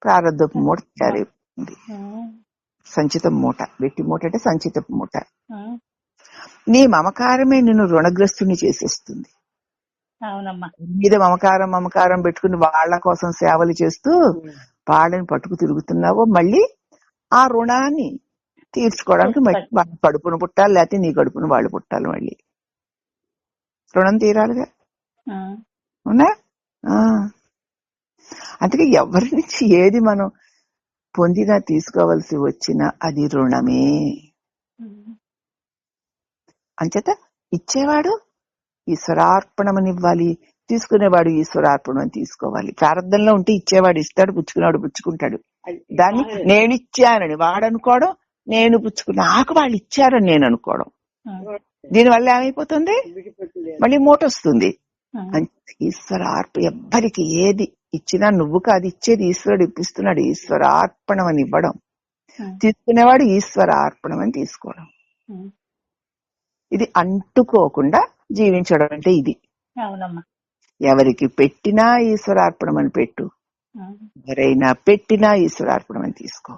Speaker 1: ప్రారంభపు మూట తయారైపోతుంది.
Speaker 2: ఉమ్,
Speaker 1: సంచితం మూట. వెట్టి మూట అంటే సంచితపు మూట.
Speaker 2: ఉమ్,
Speaker 1: నీ మమకారమే నిన్ను రుణగ్రస్తుని చేసేస్తుంది.
Speaker 2: అవునమ్మా.
Speaker 1: మీద మమకారం పెట్టుకుని వాళ్ళ కోసం సేవలు చేస్తూ వాళ్ళని పట్టుకు తిరుగుతున్నావో మళ్ళీ ఆ రుణాన్ని తీర్చుకోవడానికి మళ్ళీ వాళ్ళ కడుపును పుట్టాలి, లేకపోతే నీ కడుపును వాళ్ళు పుట్టాలి. మళ్ళీ రుణం తీరాలిగా.
Speaker 2: ఉమ్,
Speaker 1: అవునా? అందుకే ఎవరి నుంచి ఏది మనం పొందినా తీసుకోవలసి వచ్చినా అది రుణమే.
Speaker 2: ఉమ్,
Speaker 1: అంచేత ఇచ్చేవాడు ఈశ్వరార్పణమనివ్వాలి, తీసుకునేవాడు ఈశ్వరార్పణం అని తీసుకోవాలి. ప్రారంభంలో ఉంటే ఇచ్చేవాడు ఇస్తాడు, పుచ్చుకునేవాడు పుచ్చుకుంటాడు. దాన్ని నేనిచ్చానని వాడనుకోవడం, నేను పుచ్చుకున్నా నాకు వాళ్ళు ఇచ్చారని నేను అనుకోవడం. దీనివల్ల ఏమైపోతుంది? మళ్ళీ మూట వస్తుంది. ఈశ్వరార్పణ ఎవ్వరికి ఏది ఇచ్చినా నువ్వు కాదు ఇచ్చేది, ఈశ్వరుడు ఇప్పిస్తున్నాడు. ఈశ్వరార్పణం అని ఇవ్వడం, తీసుకునేవాడు ఈశ్వరార్పణం అని తీసుకోవడం. ఇది అంటుకోకుండా జీవించడం అంటే ఇది.
Speaker 2: అవునమ్మా.
Speaker 1: ఎవరికి పెట్టినా ఈశ్వరార్పణం అని పెట్టు, ఎవరైనా పెట్టినా ఈశ్వరార్పణం అని తీసుకో.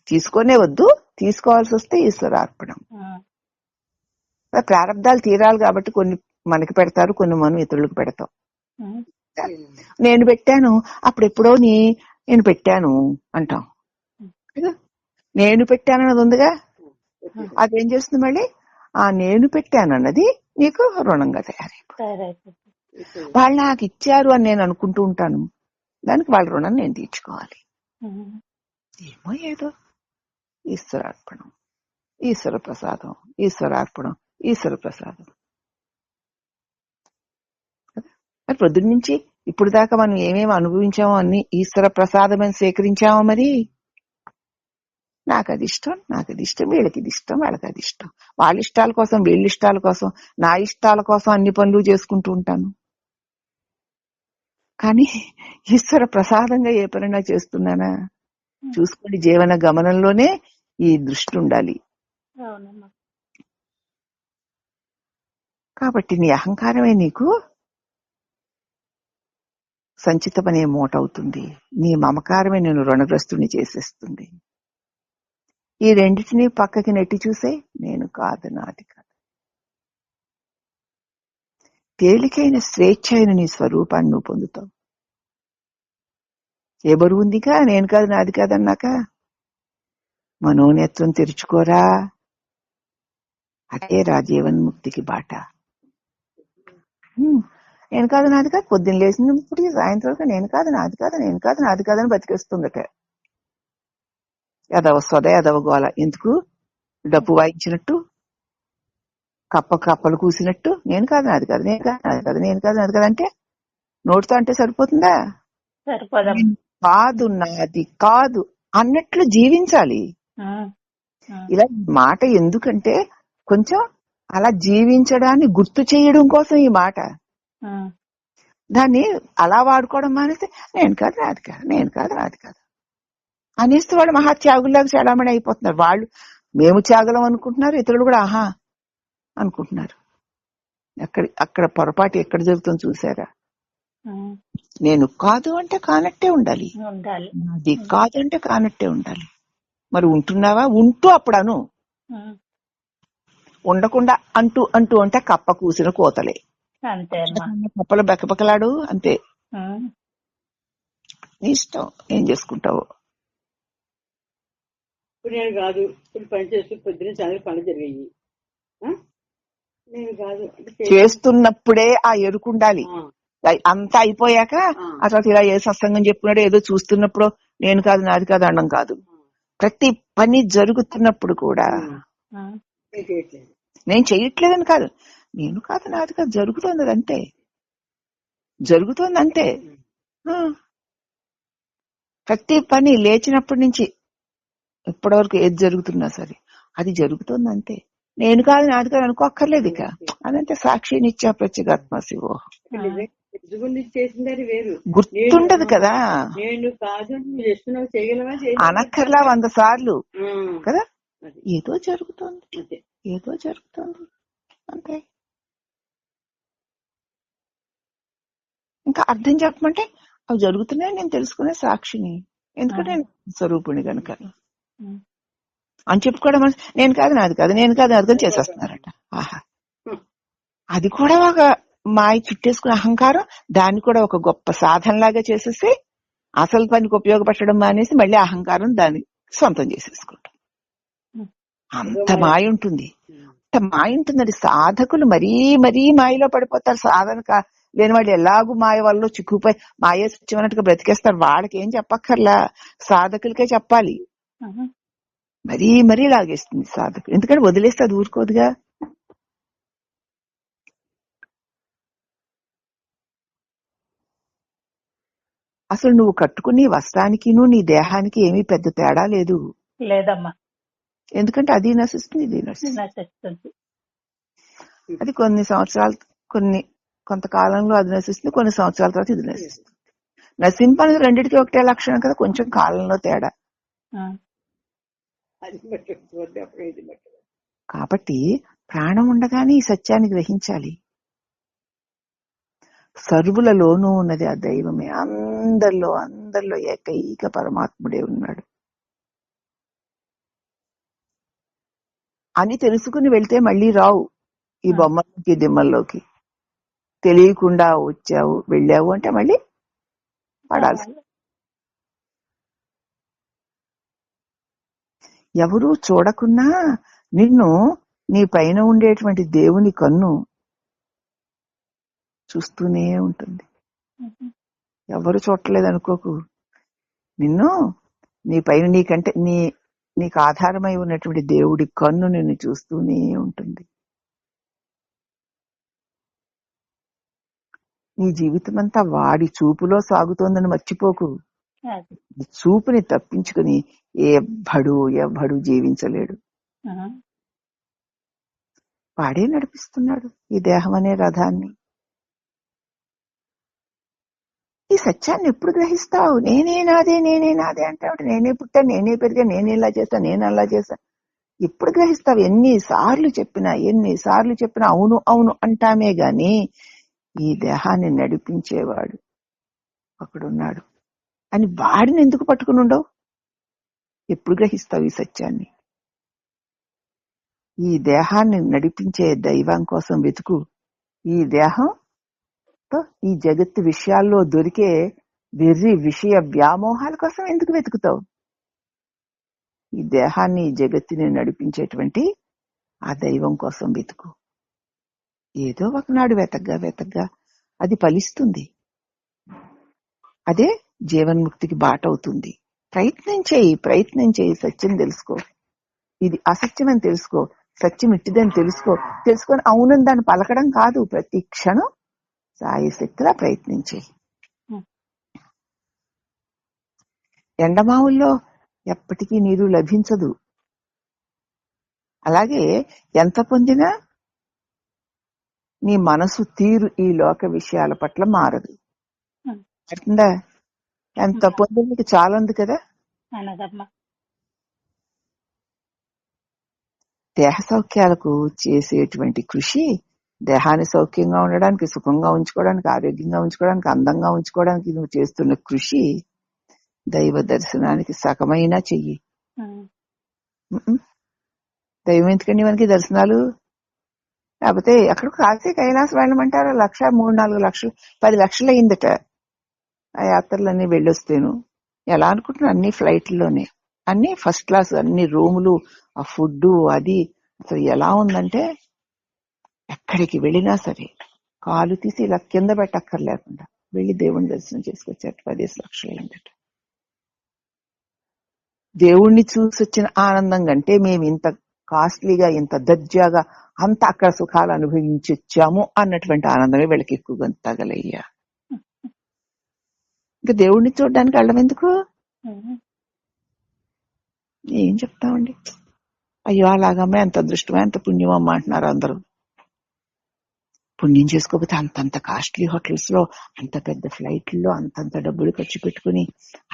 Speaker 1: తీసుకునే వద్దు, తీసుకోవాల్సి వస్తే ఈశ్వరార్పణం. ప్రారంధాలు తీరాలి కాబట్టి కొన్ని మనకి పెడతారు, కొన్ని మనం ఇతరులకు పెడతాం. నేను పెట్టాను అప్పుడెప్పుడో నేను పెట్టాను అంటాం. నేను పెట్టాను అన్నది ఉందిగా, అదేం చేస్తుంది మళ్ళీ ఆ నేను పెట్టాను అన్నది నీకు రుణంగా తయారైపోతుంది. వాళ్ళు నాకు ఇచ్చారు అని నేను అనుకుంటూ ఉంటాను, దానికి వాళ్ళ రుణం నేను తీర్చుకోవాలి. ఏమో ఏదో ఈశ్వరార్పణం, ఈశ్వర ప్రసాదం, ఈశ్వరార్పణం, ఈశ్వర ప్రసాదం. మరి పొద్దున్న నుంచి ఇప్పుడు దాకా మనం ఏమేమి అనుభవించామో అన్ని ఈశ్వర ప్రసాదమని స్వీకరించామో. మరి నాకు అది ఇష్టం, నాకు అది ఇష్టం, వీళ్ళకి ఇది ఇష్టం, వాళ్ళకి అది ఇష్టం, వాళ్ళ ఇష్టాల కోసం వీళ్ళ ఇష్టాల కోసం నా ఇష్టాల కోసం అన్ని పనులు చేసుకుంటూ ఉంటాను. కానీ ఈశ్వర ప్రసాదంగా ఏ పనైనా చేస్తున్నానా చూసుకుని జీవన గమనంలోనే ఈ దృష్టి ఉండాలి. కాబట్టి నీ అహంకారమే నీకు సంచితమనే మూట అవుతుంది. నీ మమకారమే నేను రుణగ్రస్తుని చేసేస్తుంది. ఈ రెండింటినీ పక్కకి నెట్టి చూసే నేను కాదు, నాది కాదు. తేలికైన స్వేచ్ఛ అయిన నీ స్వరూపాన్ని నువ్వు పొందుతావు. ఏ బరువు ఉందిగా నేను కాదు నాది కాదన్నాక మనోనేత్రం తెరుచుకోరా, అదే రాజీవన్ముక్తికి బాట. నేను కాదు నాది కాదు, పొద్దున్న లేచినప్పుడు సాయంత్రం వరకు నేను కాదు నాది కాదు, నేను కాదు నాది కాదని బతికేస్తుందట. ఎదవ సొద ఎదవ గోల. ఎందుకు? డబ్బు వాయించినట్టు, కప్పలు కూసినట్టు నేను కాదు నాది కాదు, నేను కాదు నాది కాదు, నేను కాదు నాది కాదు అంటే నోటితో అంటే సరిపోతుందా? కాదు నాది కాదు అన్నట్లు జీవించాలి. ఇలా మాట ఎందుకంటే కొంచెం అలా జీవించడాన్ని గుర్తు చేయడం కోసం ఈ మాట. దాన్ని అలా వాడుకోవడం మానేస్తే నేను కాదు నాది కాదు, నేను కాదు నాది కాదు అనేస్తే వాళ్ళు మహా త్యాగుల్లాగా చలామణి అయిపోతున్నారు. వాళ్ళు మేము త్యాగులం అనుకుంటున్నారు, ఇతరులు కూడా ఆహా అనుకుంటున్నారు. అక్కడ పొరపాటు ఎక్కడ జరుగుతుందో చూసారా? నేను కాదు అంటే కానట్టే ఉండాలి, నాది కాదు అంటే కానట్టే ఉండాలి. మరి ఉంటున్నావా? ఉంటూ అప్పుడు అను, ఉండకుండా అంటూ అంటూ అంటే కప్ప కూసిన కోతలే. కప్పలు బెక్కబెక్కలాడు అంతే. నీ ఇష్టం ఏం చేసుకుంటావు.
Speaker 3: ఇప్పుడు నేను కాదు, ఇప్పుడు పని చేస్తూ పొద్దున చాలా పనులు జరిగాయి. నేను కాదు
Speaker 1: చేస్తున్నప్పుడే ఆ ఎరుకుండాలి. అంతా అయిపోయాక అసలు ఇలా ఏ సత్సంగం చెప్పుకున్నాడో ఏదో చూస్తున్నప్పుడు నేను కాదు నాది కాదు అనడం కాదు. ప్రతి పని జరుగుతున్నప్పుడు కూడా నేను చేయట్లేదని కాదు, నేను కాదు నాది కాదు, జరుగుతోంది అదంటే, జరుగుతోంది అంతే. ప్రతి పని లేచినప్పటి నుంచి ఇప్పటివరకు ఏది జరుగుతున్నా సరే అది జరుగుతోంది అంతే. నేను కాదు నాది కాదు అనుకోక్కర్లేదు. ఇక అదంటే సాక్షి నిత్య ప్రత్యేగాత్మ శివో.
Speaker 3: ఎదుగుండి చేసిందని వేరు.
Speaker 1: గుర్తుండదు కదా,
Speaker 3: నేను కాదు నువ్వు చేస్తున్నావు చేయగలవా
Speaker 1: అనక్కర్లా 100 సార్లు కదా.
Speaker 3: అది
Speaker 1: ఏదో జరుగుతోంది,
Speaker 3: అంతే.
Speaker 1: ఏదో జరుగుతోంది అంతే. ఇంకా అర్థం చెప్పమంటే అవి జరుగుతున్నాయి నేను తెలుసుకునే సాక్షిని, ఎందుకంటే నేను స్వరూపుని కనుక అని చెప్పుకోవడం. నేను కాదు నాది కాదు, నేను కాదు అర్థం చేసేస్తున్నారట. ఆహా, అది కూడా ఒక మాయ చుట్టేసుకునే అహంకారం, దాన్ని కూడా ఒక గొప్ప సాధనలాగా చేసేసి అసలు పనికి ఉపయోగపడడం మానేసి మళ్ళీ అహంకారం దాన్ని సొంతం చేసేసుకుంటాం. అంత మాయ ఉంటుంది, అంత మాయ ఉంటుంది. అది సాధకులు మరీ మరీ మాయలో పడిపోతారు. సాధన లేని వాళ్ళు ఎలాగూ మాయ వల్ల చిక్కుపోయి మాయ సత్యమన్నట్టుగా బ్రతికేస్తారు. వాళ్ళకి ఏం చెప్పక్కర్లా, సాధకులకే చెప్పాలి. మరీ మరీ లాగేస్తుంది సాధకులు, ఎందుకంటే వదిలేస్తే అది ఊరుకోదుగా. అసలు నువ్వు కట్టుకుని వస్త్రానికి నీ దేహానికి ఏమీ పెద్ద తేడా లేదు
Speaker 2: లేదమ్మా.
Speaker 1: ఎందుకంటే అది నశిస్తుంది, ఇది నశిస్తుంది. అది కొన్ని సంవత్సరాలు, కొంతకాలంలో అది నశిస్తుంది, కొన్ని సంవత్సరాల తర్వాత ఇది నశిస్తుంది. నశింపనేది రెండింటికి ఒకటే లక్షణం కదా, కొంచెం కాలంలో తేడా. కాబట్టి ప్రాణం ఉండగానే ఈ సత్యాన్ని గ్రహించాలి. సర్వులలోనూ ఉన్నది ఆ దైవమే, అందరిలో అందరిలో ఏకైక పరమాత్ముడే ఉన్నాడు అని తెలుసుకుని వెళ్తే మళ్ళీ రావు ఈ బొమ్మలోకి దిమ్మల్లోకి. తెలియకుండా వచ్చావు వెళ్ళావు అంటే మళ్ళీ పడాల్సి. ఎవరూ చూడకున్నా నిన్ను నీ పైన ఉండేటువంటి దేవుని కన్ను చూస్తూనే ఉంటుంది. ఎవరు చూడలేదు అనుకోకు, నిన్ను నీ పైన నీకంటే నీకు ఆధారమై ఉన్నటువంటి దేవుడి కన్ను నిన్ను చూస్తూనే ఉంటుంది. నీ జీవితం అంతా వాడి చూపులో సాగుతోందని మర్చిపోకు. చూపుని తప్పించుకుని ఎవ్వడు జీవించలేడు. వాడే నడిపిస్తున్నాడు ఈ దేహం అనే రథాన్ని. ఈ సత్యాన్ని ఎప్పుడు గ్రహిస్తావు? నేనే నాదే అంటే నేనే పుట్టా, నేనే పెరిగా, నేను ఇలా చేస్తా, నేను అలా చేస్తా. ఎప్పుడు గ్రహిస్తావు? ఎన్నిసార్లు చెప్పినా అవును అవును అంటామే గాని ఈ దేహాన్ని నడిపించేవాడు ఒకడున్నాడు అని వాడిని ఎందుకు పట్టుకుని ఉండవు? ఎప్పుడు గ్రహిస్తావు ఈ సత్యాన్ని? ఈ దేహాన్ని నడిపించే దైవం కోసం వెతుకు. ఈ దేహం ఈ జగత్తు విషయాల్లో దొరికే వెర్రి విషయ వ్యామోహాల కోసం ఎందుకు వెతుకుతావు? ఈ దేహాన్ని ఈ జగత్తుని నడిపించేటువంటి ఆ దైవం కోసం వెతుకు. ఏదో ఒకనాడు వెతగ్గా అది ఫలిస్తుంది. అదే జీవన్ముక్తికి బాట అవుతుంది. ప్రయత్నం చేయి, సత్యం తెలుసుకో. ఇది అసత్యమని తెలుసుకో, సత్యం ఇట్టిదని తెలుసుకొని అవునని దాన్ని పలకడం కాదు, ప్రతి క్షణం సాయశక్తిలా ప్రయత్నం చేయి. ఎండమావుల్లో ఎప్పటికీ నీరు లభించదు. అలాగే ఎంత పొందినా నీ మనసు తీరు ఈ లోక విషయాల పట్ల మారదు. అర్థందా? ఎంత పొందినకి చాలంది కదా. దేహ సౌఖ్యాలకు చేసేటువంటి కృషి, దేహాన్ని సౌఖ్యంగా ఉండడానికి, సుఖంగా ఉంచుకోవడానికి, ఆరోగ్యంగా ఉంచుకోవడానికి, అందంగా ఉంచుకోవడానికి నువ్వు చేస్తున్న కృషి దైవ దర్శనానికి సగమైనా చెయ్యి. దైవం ఎందుకండి మనకి దర్శనాలు? లేకపోతే ఎక్కడికి కాశీ కైలాసం వెళ్ళమంటారు. 1,00,000, 3-4 లక్షలు, 10 లక్షలు అయిందట ఆ యాత్రలన్నీ వెళ్ళొస్తేను. ఎలా అనుకుంటున్నా? అన్ని ఫ్లైట్లోనే, అన్ని ఫస్ట్ క్లాస్, అన్ని రూములు, ఆ ఫుడ్, అది అసలు ఎలా ఉందంటే ఎక్కడికి వెళ్ళినా సరే కాలు తీసి ఇలా కింద పెట్టక్కర్లేకుండా వెళ్ళి దేవుణ్ణి దర్శనం చేసుకొచ్చారు. 10 లక్షలు అయిందట. దేవుణ్ణి చూసి వచ్చిన ఆనందం కంటే మేము ఇంత కాస్ట్లీగా, ఇంత దర్జాగా అంత అక్కడ సుఖాలు అనుభవించి వచ్చాము అన్నటువంటి ఆనందమే వీళ్ళకి ఎక్కువగా తగలయ్యా. ఇంకా దేవుణ్ణి చూడడానికి వెళ్ళడం ఎందుకు? ఏం చెప్తామండి? అయ్యో అలాగమ్మా, ఎంత అదృష్టమా, ఎంత పుణ్యమమ్మా అంటున్నారు అందరూ. పుణ్యం చేసుకోకపోతే అంతంత కాస్ట్లీ హోటల్స్ లో, అంత పెద్ద ఫ్లైట్లో అంతంత డబ్బులు ఖర్చు పెట్టుకుని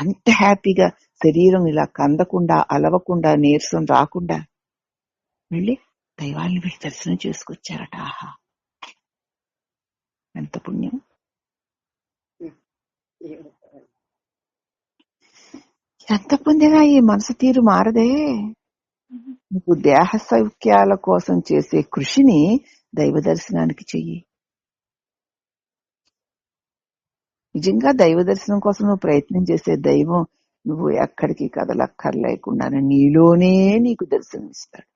Speaker 1: అంత హ్యాపీగా శరీరం ఇలా కందకుండా, అలవకుండా, నీరసం రాకుండా వెళ్ళి దైవాన్ని వెళ్ళి దర్శనం చేసుకొచ్చారట. ఆహా, ఎంత పుణ్యం! ఎంత పొందినా ఈ మనసు తీరు మారదే. నువ్వు దేహ సౌఖ్యాల కోసం చేసే కృషిని దైవ దర్శనానికి చెయ్యి. నిజంగా దైవ దర్శనం కోసం నువ్వు ప్రయత్నం చేసే దైవం నువ్వు ఎక్కడికి కదలక్కర్లేకుండానే నీలోనే నీకు దర్శనం ఇస్తాడు.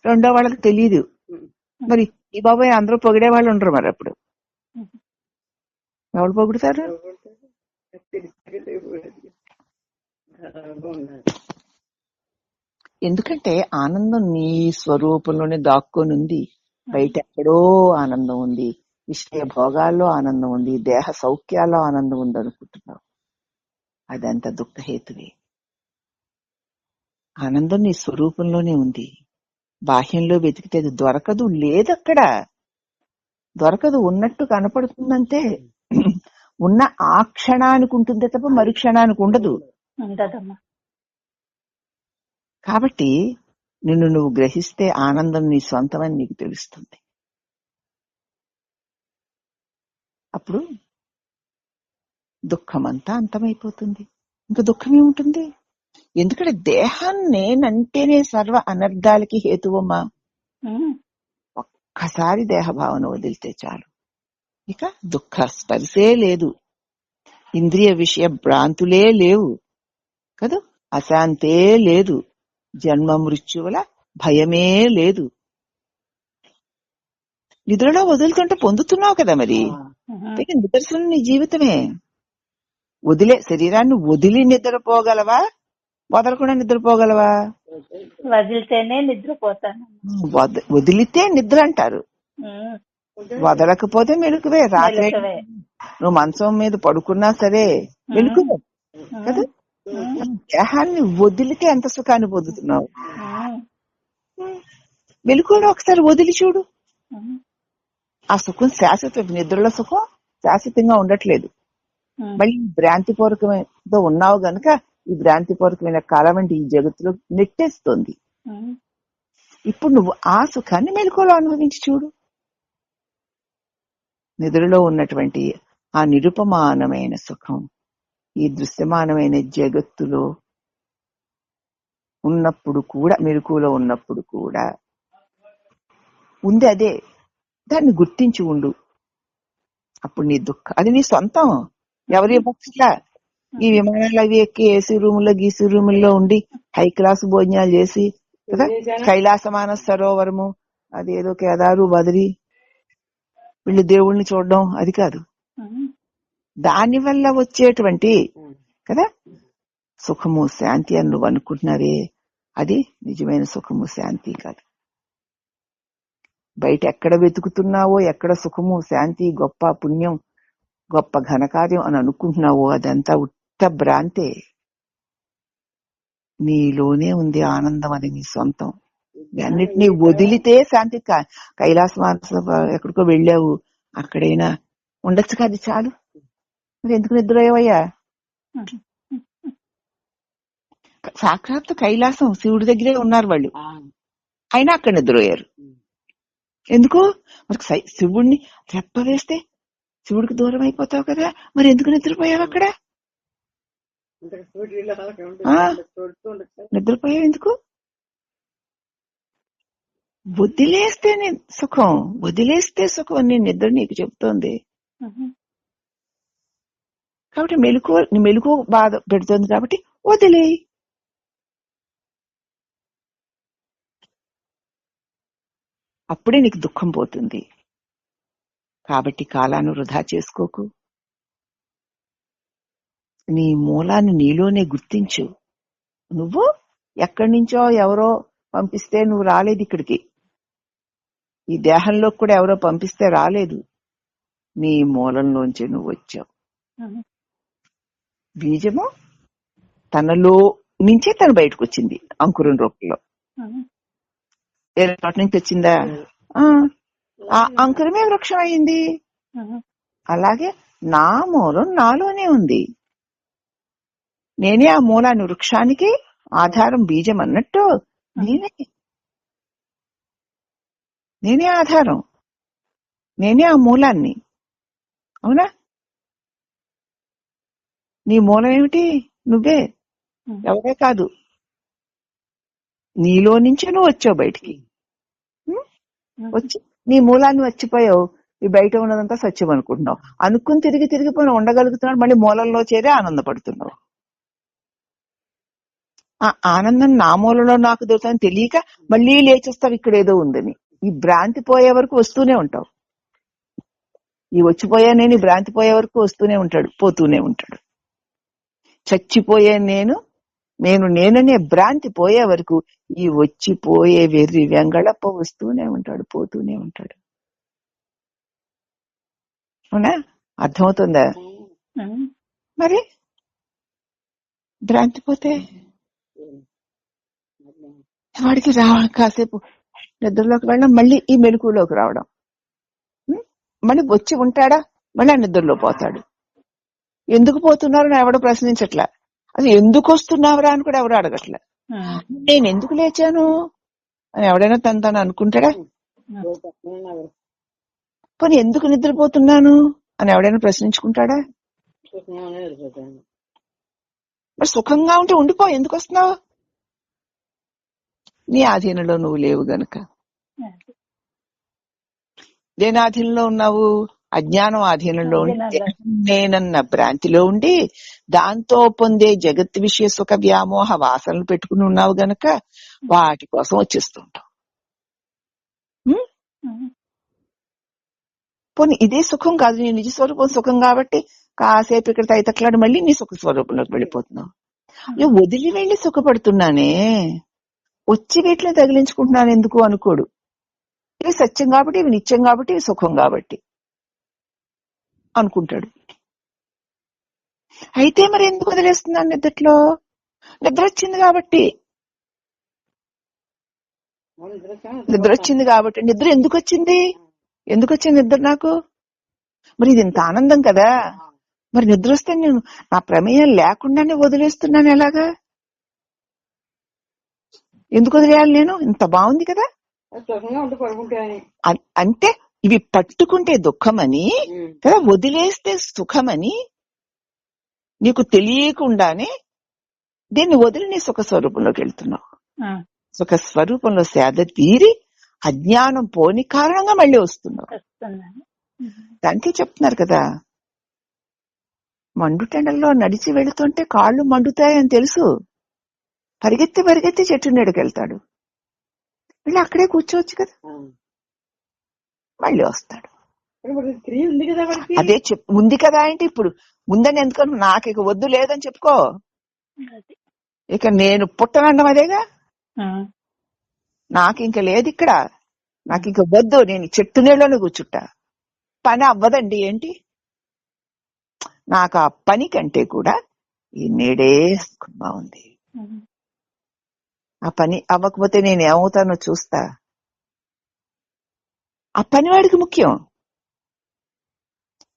Speaker 1: రెండో వాళ్ళకి తెలియదు. మరి ఈ బాబాయ్ అందరూ పొగిడే వాళ్ళు ఉండరు. మరి అప్పుడు ఎవరు పొగుడుతారు? ఎందుకంటే ఆనందం నీ స్వరూపంలోనే దాక్కొనుంది. బయట ఎక్కడో ఆనందం ఉంది, విషయ భోగాల్లో ఆనందం ఉంది, దేహ సౌఖ్యాల్లో ఆనందం ఉంది అనుకుంటున్నావు. అదంత దుఃఖహేతువే. ఆనందం నీ స్వరూపంలోనే ఉంది. బాహ్యంలో వెతికితే అది దొరకదు, లేదక్కడ దొరకదు. ఉన్నట్టు కనపడుతుందంటే ఉన్న ఆ క్షణానికి ఉంటుంది తప్ప మరు క్షణానికి ఉండదు. కాబట్టి నిన్ను నువ్వు గ్రహిస్తే ఆనందం నీ సొంతమని నీకు తెలుస్తుంది. అప్పుడు దుఃఖం అంతా అంతమైపోతుంది. ఇంకా దుఃఖం ఏముంటుంది? ఎందుకంటే దేహాన్ని నేనంటేనే సర్వ అనర్థాలకి హేతువమ్మా. ఒక్కసారి దేహభావన వదిలితే చాలు, ఇక దుఃఖ స్పర్శే లేదు, ఇంద్రియ విషయ భ్రాంతులే లేవు కదా, అశాంతే లేదు, జన్మ మృత్యువుల భయమే లేదు. నిద్రలో వదులుతుంటే పొందుతున్నావు కదా. మరి నిదర్శనం నీ జీవితమే. శరీరాన్ని వదిలి నిద్రపోగలవా, వదలకుండా నిద్రపోగలవా?
Speaker 2: వదిలితేనే నిద్రపోతాను.
Speaker 1: వదిలితే నిద్ర అంటారు, వదలకపోతే మెలకువే. రాత్రి నువ్వు మంచం మీద పడుకున్నా సరే మెలకువే కదా. దేహాన్ని వదిలితే ఎంత సుఖాన్ని పొందుతున్నావు. మెలకువలో ఒకసారి వదిలి చూడు, ఆ సుఖం శాశ్వత. నిద్రలో సుఖం శాశ్వతంగా ఉండట్లేదు. మళ్ళీ భ్రాంతిపూర్వకంతో ఉన్నావు గనుక ఈ భ్రాంతిపూర్వకమైన కాలం అంటే ఈ జగత్తులో నెట్టేస్తుంది. ఇప్పుడు నువ్వు ఆ సుఖాన్ని మెలకువలో అనుభవించి చూడు. నిద్రలో ఉన్నటువంటి ఆ నిరుపమానమైన సుఖం ఈ దృశ్యమానమైన జగత్తులో ఉన్నప్పుడు కూడా, మెలకువలో ఉన్నప్పుడు కూడా ఉంది. అదే దాన్ని గుర్తించి ఉండు. అప్పుడు నీ దుఃఖం అది నీ సొంతం, ఎవరి పక్షలా. ఈ విమానాలు అవి ఎక్కి ఏసీ రూముల్లో గీసీ రూముల్లో ఉండి హై క్లాస్ భోజనాలు చేసి కదా, కైలాసమాన సరోవరము అదేదో కేదారు బదిరి వీళ్ళు దేవుణ్ణి చూడడం అది కాదు. దాని వల్ల వచ్చేటువంటి కదా సుఖము శాంతి అని నువ్వు అనుకుంటున్నావే, అది నిజమైన సుఖము శాంతి కాదు. బయట ఎక్కడ వెతుకుతున్నావో, ఎక్కడ సుఖము శాంతి గొప్ప పుణ్యం గొప్ప ఘనకార్యం అని అనుకుంటున్నావో అదంతా ఉత్త భ్రాంతే. నీలోనే ఉంది ఆనందం, అది నీ సొంతం. అన్నిటినీ వదిలితే శాంతి. కైలాసం ఎక్కడికో వెళ్ళావు, అక్కడైనా ఉండొచ్చు కాదు, చాలు. మరి ఎందుకు నిద్రపోయావయ్యా? సాక్షాత్ కైలాసం శివుడి దగ్గరే ఉన్నారు వాళ్ళు, అయినా అక్కడ నిద్రపోయారు. ఎందుకు? మరి శివుడిని రెప్ప వేస్తే శివుడికి దూరం అయిపోతావు కదా, మరి ఎందుకు నిద్రపోయావు అక్కడ? నిద్రపోయావు ఎందుకు? వదిలేస్తేనే సుఖం, వదిలేస్తే సుఖం అని నిద్ర నీకు చెబుతోంది. కాబట్టి మెలకు బాధ పెడుతోంది కాబట్టి వదిలే. అప్పుడే నీకు దుఃఖం పోతుంది. కాబట్టి కాలాన్ని వృధా చేసుకోకు. నీ మూలాన్ని నీలోనే గుర్తించు. నువ్వు ఎక్కడి నుంచో ఎవరో పంపిస్తే నువ్వు రాలేదు ఇక్కడికి. ఈ దేహంలోకి కూడా ఎవరో పంపిస్తే రాలేదు. నీ మూలంలోంచి నువ్వు వచ్చావు. బీజము తనలో నుంచే తను బయటకు వచ్చింది అంకురం రూపంలో. ఏ చోట నుంచి వచ్చిందా? ఆ అంకురమే వృక్షం అయింది. అలాగే నా మూలం నాలోనే ఉంది. నేనే ఆ మూలాన్ని, వృక్షానికి ఆధారం బీజం అన్నట్టు నేనే ఆధారం, నేనే ఆ మూలాన్ని. అవునా? నీ మూలం ఏమిటి? నువ్వే, ఎవరే కాదు. నీలో నుంచే నువ్వు వచ్చావు బయటికి. వచ్చి నీ మూలాన్ని వచ్చిపోయావు. ఈ బయట ఉన్నదంతా సత్యం అనుకుంటున్నావు. అనుకుని తిరిగి తిరిగిపోయి ఉండగలుగుతున్నాడు. మళ్ళీ మూలంలో చేరి ఆనందపడుతున్నావు. ఆ ఆనందం నా మూలలో నాకు దొరుకుతుందని తెలియక మళ్ళీ లేచేస్తావు ఇక్కడ ఏదో ఉందని. ఈ భ్రాంతి పోయే వరకు వస్తూనే ఉంటావు. ఈ వచ్చిపోయా నేను, ఈ భ్రాంతి పోయే వరకు వస్తూనే ఉంటాడు, పోతూనే ఉంటాడు. చచ్చిపోయే నేను నేననే భ్రాంతి పోయే వరకు ఈ వచ్చిపోయే వెర్రి వెంగళప్ప వస్తూనే ఉంటాడు, పోతూనే ఉంటాడు. అవునా? అర్థమవుతుందా? మరి భ్రాంతి పోతే వాడికి కాసేపు నిద్రలోకి వెళ్ళడం, మళ్ళీ ఈ మెలకులోకి రావడం, మళ్ళీ వచ్చి ఉంటాడా, మళ్ళీ ఆ నిద్రలో పోతాడు. ఎందుకు పోతున్నారని ఎవడు ప్రశ్నించట్లా. అది ఎందుకు వస్తున్నావురా అని కూడా ఎవడు అడగట్లే. నేను ఎందుకు లేచాను అని ఎవడైనా తను అనుకుంటాడా? పోనీ ఎందుకు నిద్రపోతున్నాను అని ఎవడైనా ప్రశ్నించుకుంటాడా? మరి సుఖంగా ఉంటే ఉండిపో, ఎందుకు వస్తున్నావు? నీ ఆధీనంలో నువ్వు లేవు గనుక. దేని ఆధీనంలో ఉన్నావు? అజ్ఞానం ఆధీనంలో ఉండి, నేనన్న భ్రాంతిలో ఉండి దాంతో పొందే జగత్ విషయ సుఖ వ్యామోహ వాసనలు పెట్టుకుని ఉన్నావు గనక వాటి కోసం వచ్చేస్తూ ఉంటావు. పోనీ ఇదే సుఖం కాదు, నీ నిజ స్వరూపం సుఖం కాబట్టి కాసేపు ఇక్కడ తైతట్లాడి మళ్ళీ నీ సుఖ స్వరూపంలోకి వెళ్ళిపోతున్నావు. వదిలి వెళ్ళి సుఖపడుతున్నానే, వచ్చి వీటిని తగిలించుకుంటున్నాను ఎందుకు అనుకోడు. ఇవి సత్యం కాబట్టి, ఇవి నిత్యం కాబట్టి, ఇవి సుఖం కాబట్టి అనుకుంటాడు. అయితే మరి ఎందుకు వదిలేస్తున్నాను నిద్రలో? నిద్ర వచ్చింది కాబట్టి. నిద్ర వచ్చింది కాబట్టి. నిద్ర ఎందుకు వచ్చింది? ఎందుకు వచ్చింది నిద్ర నాకు? మరి ఇది ఇంత ఆనందం కదా. మరి నిద్ర వస్తే నేను నా ప్రమేయం లేకుండానే వదిలేస్తున్నాను ఎలాగా? ఎందుకు వదిలేయాలి నేను? ఇంత బాగుంది కదా. అంటే ఇవి పట్టుకుంటే దుఃఖమని కదా, వదిలేస్తే సుఖమని నీకు తెలియకుండానే దీన్ని వదిలి నీ సుఖ స్వరూపంలోకి వెళ్తున్నావు. సుఖ స్వరూపంలో సేద తీరి అజ్ఞానం పోని కారణంగా మళ్ళీ వస్తున్నావు. దానికే చెప్తున్నారు కదా, మండుటెండల్లో నడిచి వెళుతుంటే కాళ్ళు మండుతాయని తెలుసు, పరిగెత్తి పరిగెత్తి చెట్టు నీడకి వెళ్తాడు. మళ్ళీ అక్కడే కూర్చోవచ్చు కదా, మళ్ళీ వస్తాడు. అదే ఉంది కదా అంటే ఇప్పుడు ఉందని ఎందుకను, నాకు ఇక వద్దు లేదని చెప్పుకో. ఇక నేను పుట్టనండం అదేగా, నాకు ఇంక లేదు ఇక్కడ, నాకు ఇంక వద్దు, నేను చెట్టు నీళ్ళలోనే కూర్చుంటా. పని అవ్వదండి ఏంటి, నాకు ఆ పని కంటే కూడా ఈ నీడే బాగుంది. ఆ పని అవ్వకపోతే నేను ఏమవుతానో చూస్తా. ఆ పనివాడికి ముఖ్యం,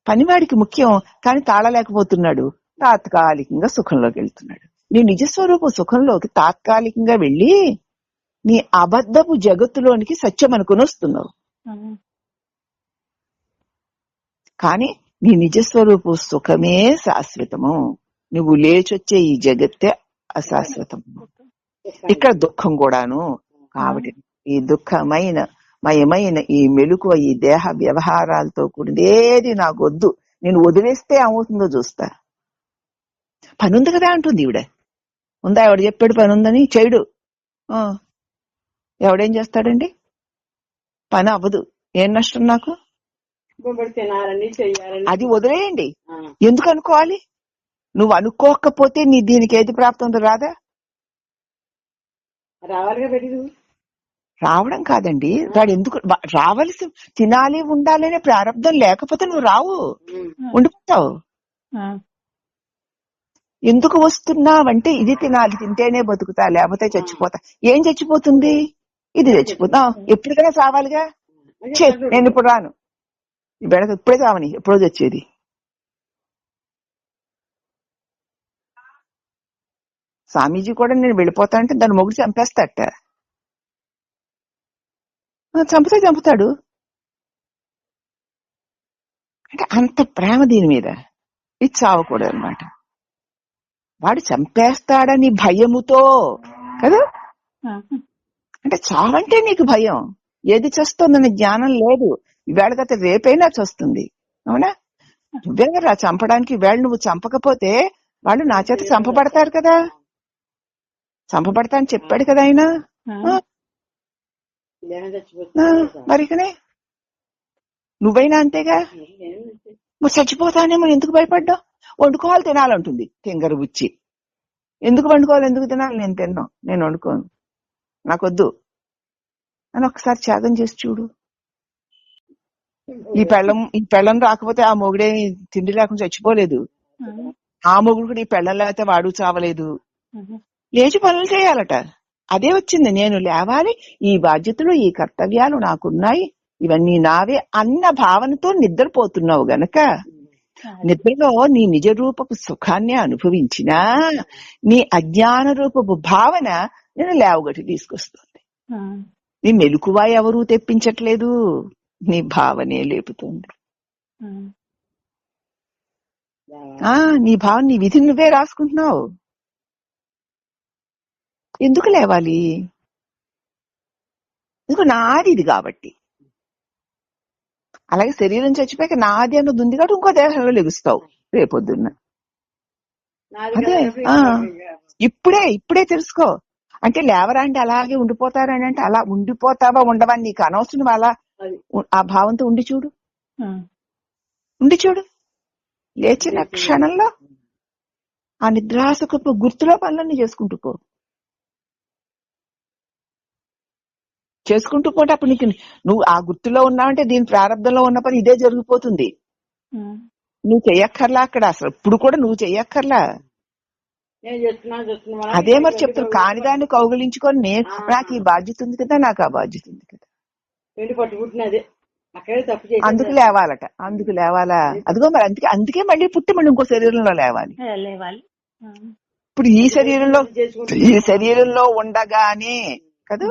Speaker 1: పనివాడికి ముఖ్యం. కానీ తాళలేకపోతున్నాడు, తాత్కాలికంగా సుఖంలోకి వెళ్తున్నాడు. నీ నిజస్వరూప సుఖంలోకి తాత్కాలికంగా వెళ్ళి నీ అబద్ధపు జగత్తులోనికి సత్యం అనుకుని వస్తున్నావు. కానీ నీ నిజస్వరూపు సుఖమే శాశ్వతము. నువ్వు లేచొచ్చే ఈ జగత్తే అశాశ్వతము. ఇక్కడ దుఃఖం కూడాను. కాబట్టి ఈ దుఃఖమైన మయమైన ఈ మెలకువ, ఈ దేహ వ్యవహారాలతో కూడినదేది నాకు వద్దు, నేను వదిలేస్తే ఏమవుతుందో చూస్తా. పని ఉంది కదా అంటుంది ఈవిడ. ఉందా? ఎవడు చెప్పాడు పని ఉందని? చేయడు. ఎవడేం చేస్తాడండి? పని అవ్వదు, ఏం నష్టం నాకు? అది వదిలేయండి. ఎందుకు అనుకోవాలి? నువ్వు అనుకోకపోతే నీ దీనికి ఏది ప్రాప్తం రాదా? రావడం కాదండి, వాడు ఎందుకు రావాల్సి, తినాలి ఉండాలనే ప్రారంభం లేకపోతే నువ్వు రావు, ఉండిపోతావు. ఎందుకు వస్తున్నావంటే ఇది తినాలి, తింటేనే బతుకుతా, లేకపోతే చచ్చిపోతా. ఏం చచ్చిపోతుంది? ఇది చచ్చిపోతా. ఎప్పటికైనా చావాలిగా. నేను ఇప్పుడు రాను, ఈ బెడక ఇప్పుడే కావని, ఎప్పుడో తెచ్చేది. స్వామీజీ కూడా నేను వెళ్ళిపోతా అంటే దాని మొగుడు చంపేస్తాట. చంపుతాడు. అంటే అంత ప్రేమ దీని మీద. ఇది చావకూడదు అనమాట. వాడు చంపేస్తాడని భయముతో కదా. అంటే చావంటే నీకు భయం, ఏది చస్తుందని జ్ఞానం లేదు. ఈవేళ గత రేపైనా చస్తుంది, అవునా? నువ్వే కదా చంపడానికి. ఈవేళ నువ్వు చంపకపోతే వాళ్ళు నా చేత చంపబడతారు కదా. చంపబడతా అని చెప్పాడు కదా ఆయన. మరికనే నువ్వైనా అంతేగా. మరి చచ్చిపోతానేమో ఎందుకు భయపడ్డావు? వండుకోవాలి, తినాలంటుంది తింగరు బుచ్చి. ఎందుకు వండుకోవాలి, ఎందుకు తినాలి? నేను తిన్నాను, నేను వండుకోను, నాకొద్దు అని ఒకసారి త్యాగం చేసి చూడు. ఈ పెళ్ళం రాకపోతే ఆ మొగుడే తిండి లేకుండా చచ్చిపోలేదు. ఆ మొగుడు కూడా ఈ పెళ్ళం లేకపోతే వాడు చావలేదు. లేచి పనులు చేయాలట. అదే వచ్చింది, నేను లేవాలి, ఈ బాధ్యతలు, ఈ కర్తవ్యాలు నాకున్నాయి, ఇవన్నీ నావే అన్న భావనతో నిద్రపోతున్నావు గనక నిద్రలో నీ నిజ రూపపు సుఖాన్ని అనుభవించినా నీ అజ్ఞాన రూపపు భావన నేను లేవగట్టి తీసుకొస్తుంది. నీ మెలకువ ఎవరూ తెప్పించట్లేదు, నీ భావనే లేపుతుంది. నీ భావన, నీ విధిని నువ్వే రాసుకుంటున్నావు. ఎందుకు లేవాలి? ఎందుకు? నాది ఇది కాబట్టి. అలాగే శరీరం చచ్చిపోయాక నాది అన్నది ఉంది కాబట్టి ఇంకో దేహంలో లెగుస్తావు రేపొద్దున్న. అదే ఇప్పుడే తెలుసుకో. అంటే లేవరా అంటే అలాగే ఉండిపోతారని అంటే అలా ఉండిపోతావా ఉండవని నీకు అనవసరం. అలా ఆ భావంతో ఉండి చూడు. లేచిన క్షణంలో ఆ నిద్రాసుకపు గుర్తులో పనులన్నీ చేసుకుంటూ పోతే అప్పుడు నీకు, నువ్వు ఆ గుర్తులో ఉన్నావంటే దీని ప్రారంభంలో ఉన్న పని ఇదే జరిగిపోతుంది. నువ్వు చెయ్యక్కర్లా అక్కడ, అసలు ఇప్పుడు కూడా నువ్వు చెయ్యక్కర్లా. అదే మరి చెప్తారు, కానిదాన్ని కౌగిలించుకొని నాకు ఈ బాధ్యత ఉంది కదా, నాకు ఆ బాధ్యత ఉంది కదా, అందుకు లేవాలట. అందుకు లేవాలా? అదిగో మరి అందుకే మళ్ళీ పుట్టి మళ్ళీ ఇంకో శరీరంలో లేవాలి. ఇప్పుడు ఈ శరీరంలో ఉండగానే కదా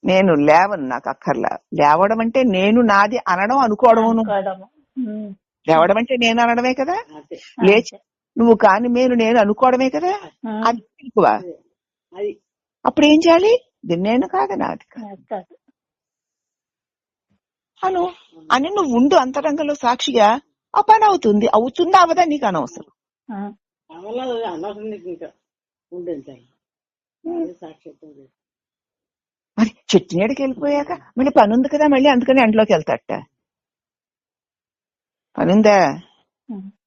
Speaker 1: నేను లేవను, నాకు అక్కర్లా. లేవడం అంటే నేను నాది అనడం, అనుకోవడము. లేవడం అంటే నేను అనడమే కదా. లేచి నువ్వు కాని నేను అనుకోవడమే కదా. అది ఎక్కువ. అప్పుడు ఏం చేయాలి? ఇది నేను కాదు, నాది కాదు అని నువ్వు ఉండు అంతరంగంలో సాక్షిగా. ఆ పని అవుతుందా అవదా నీకు అనవసరం. మరి చెట్టు నీడకి వెళ్ళిపోయాక మళ్ళీ పని ఉంది కదా, మళ్ళీ అందుకని ఎండలోకి వెళ్తాట. పనుందా?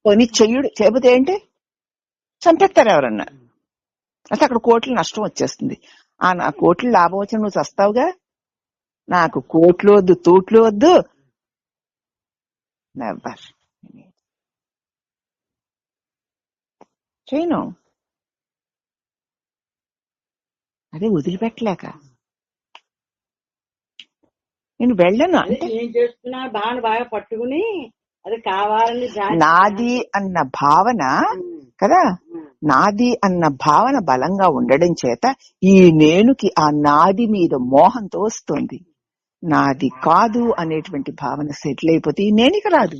Speaker 1: పని చేయబోతే ఏంటి? చంపేస్తారు ఎవరన్నా. అసలు అక్కడ కోట్లు నష్టం వచ్చేస్తుంది. నా కోట్లు లాభం వచ్చి నువ్వు చస్తావుగా. నాకు కోట్లు వద్దు, తూట్లు వద్దు, నెవర్ చేయను. అదే వదిలిపెట్టలేక నేను వెళ్ళను. అంటే
Speaker 3: బాగా పట్టుకుని అది కావాలని
Speaker 1: నాది అన్న భావన కదా, నాది అన్న భావన బలంగా ఉండడం చేత ఈ నేనుకి ఆ నాది మీద మోహంతో వస్తుంది. నాది కాదు అనేటువంటి భావన సెటిల్ అయిపోతే ఈ నేనిక రాదు.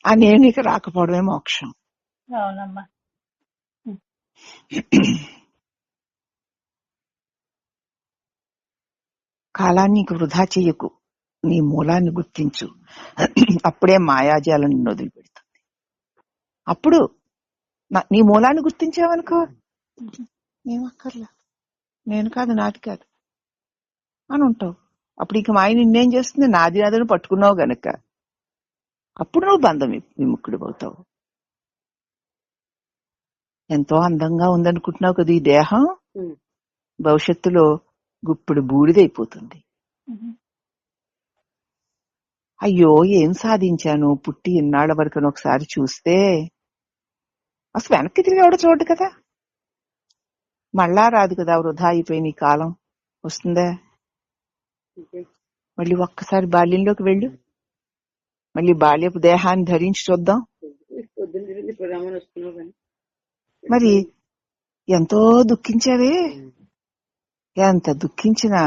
Speaker 1: ఆ నేనిక రాకపోవడమే మోక్షం. కాలాన్ని వృధా చెయ్యకు, నీ మూలాన్ని గుర్తించు. అప్పుడే మాయాజాలం నిన్ను వదిలిపెడుతుంది. అప్పుడు నీ మూలాన్ని గుర్తించావనుకో, ఏమక్కర్లా, నేను కాదు, నాది కాదు అని ఉంటావు. అప్పుడు ఇక మాయ నిన్నేం చేస్తుంది? నాది నాదని పట్టుకున్నావు గనక అప్పుడు నువ్వు బంధం విముక్తుడు అవుతావు. ఎంతో అందంగా ఉందనుకుంటున్నావు కదా ఈ దేహం, భవిష్యత్తులో గుప్పుడు బూడిదైపోతుంది. అయ్యో ఏం సాధించాను పుట్టి ఇన్నాళ్ల వరకు ఒకసారి చూస్తే, అసలు వెనక్కి తిరిగి ఎవడో చూడు కదా, మళ్ళా రాదు కదా, వృధా అయిపోయి నీ కాలం వస్తుందా? మళ్ళీ ఒక్కసారి బాల్యంలోకి వెళ్ళు, మళ్ళీ బాల్యపు దేహాన్ని ధరించి చూద్దాం.
Speaker 3: పొద్దున్న తిరిగి ఇప్పుడు రమ్మని వస్తున్నావు కానీ
Speaker 1: మరి ఎంతో దుఃఖించావే, ఎంత దుఃఖించినా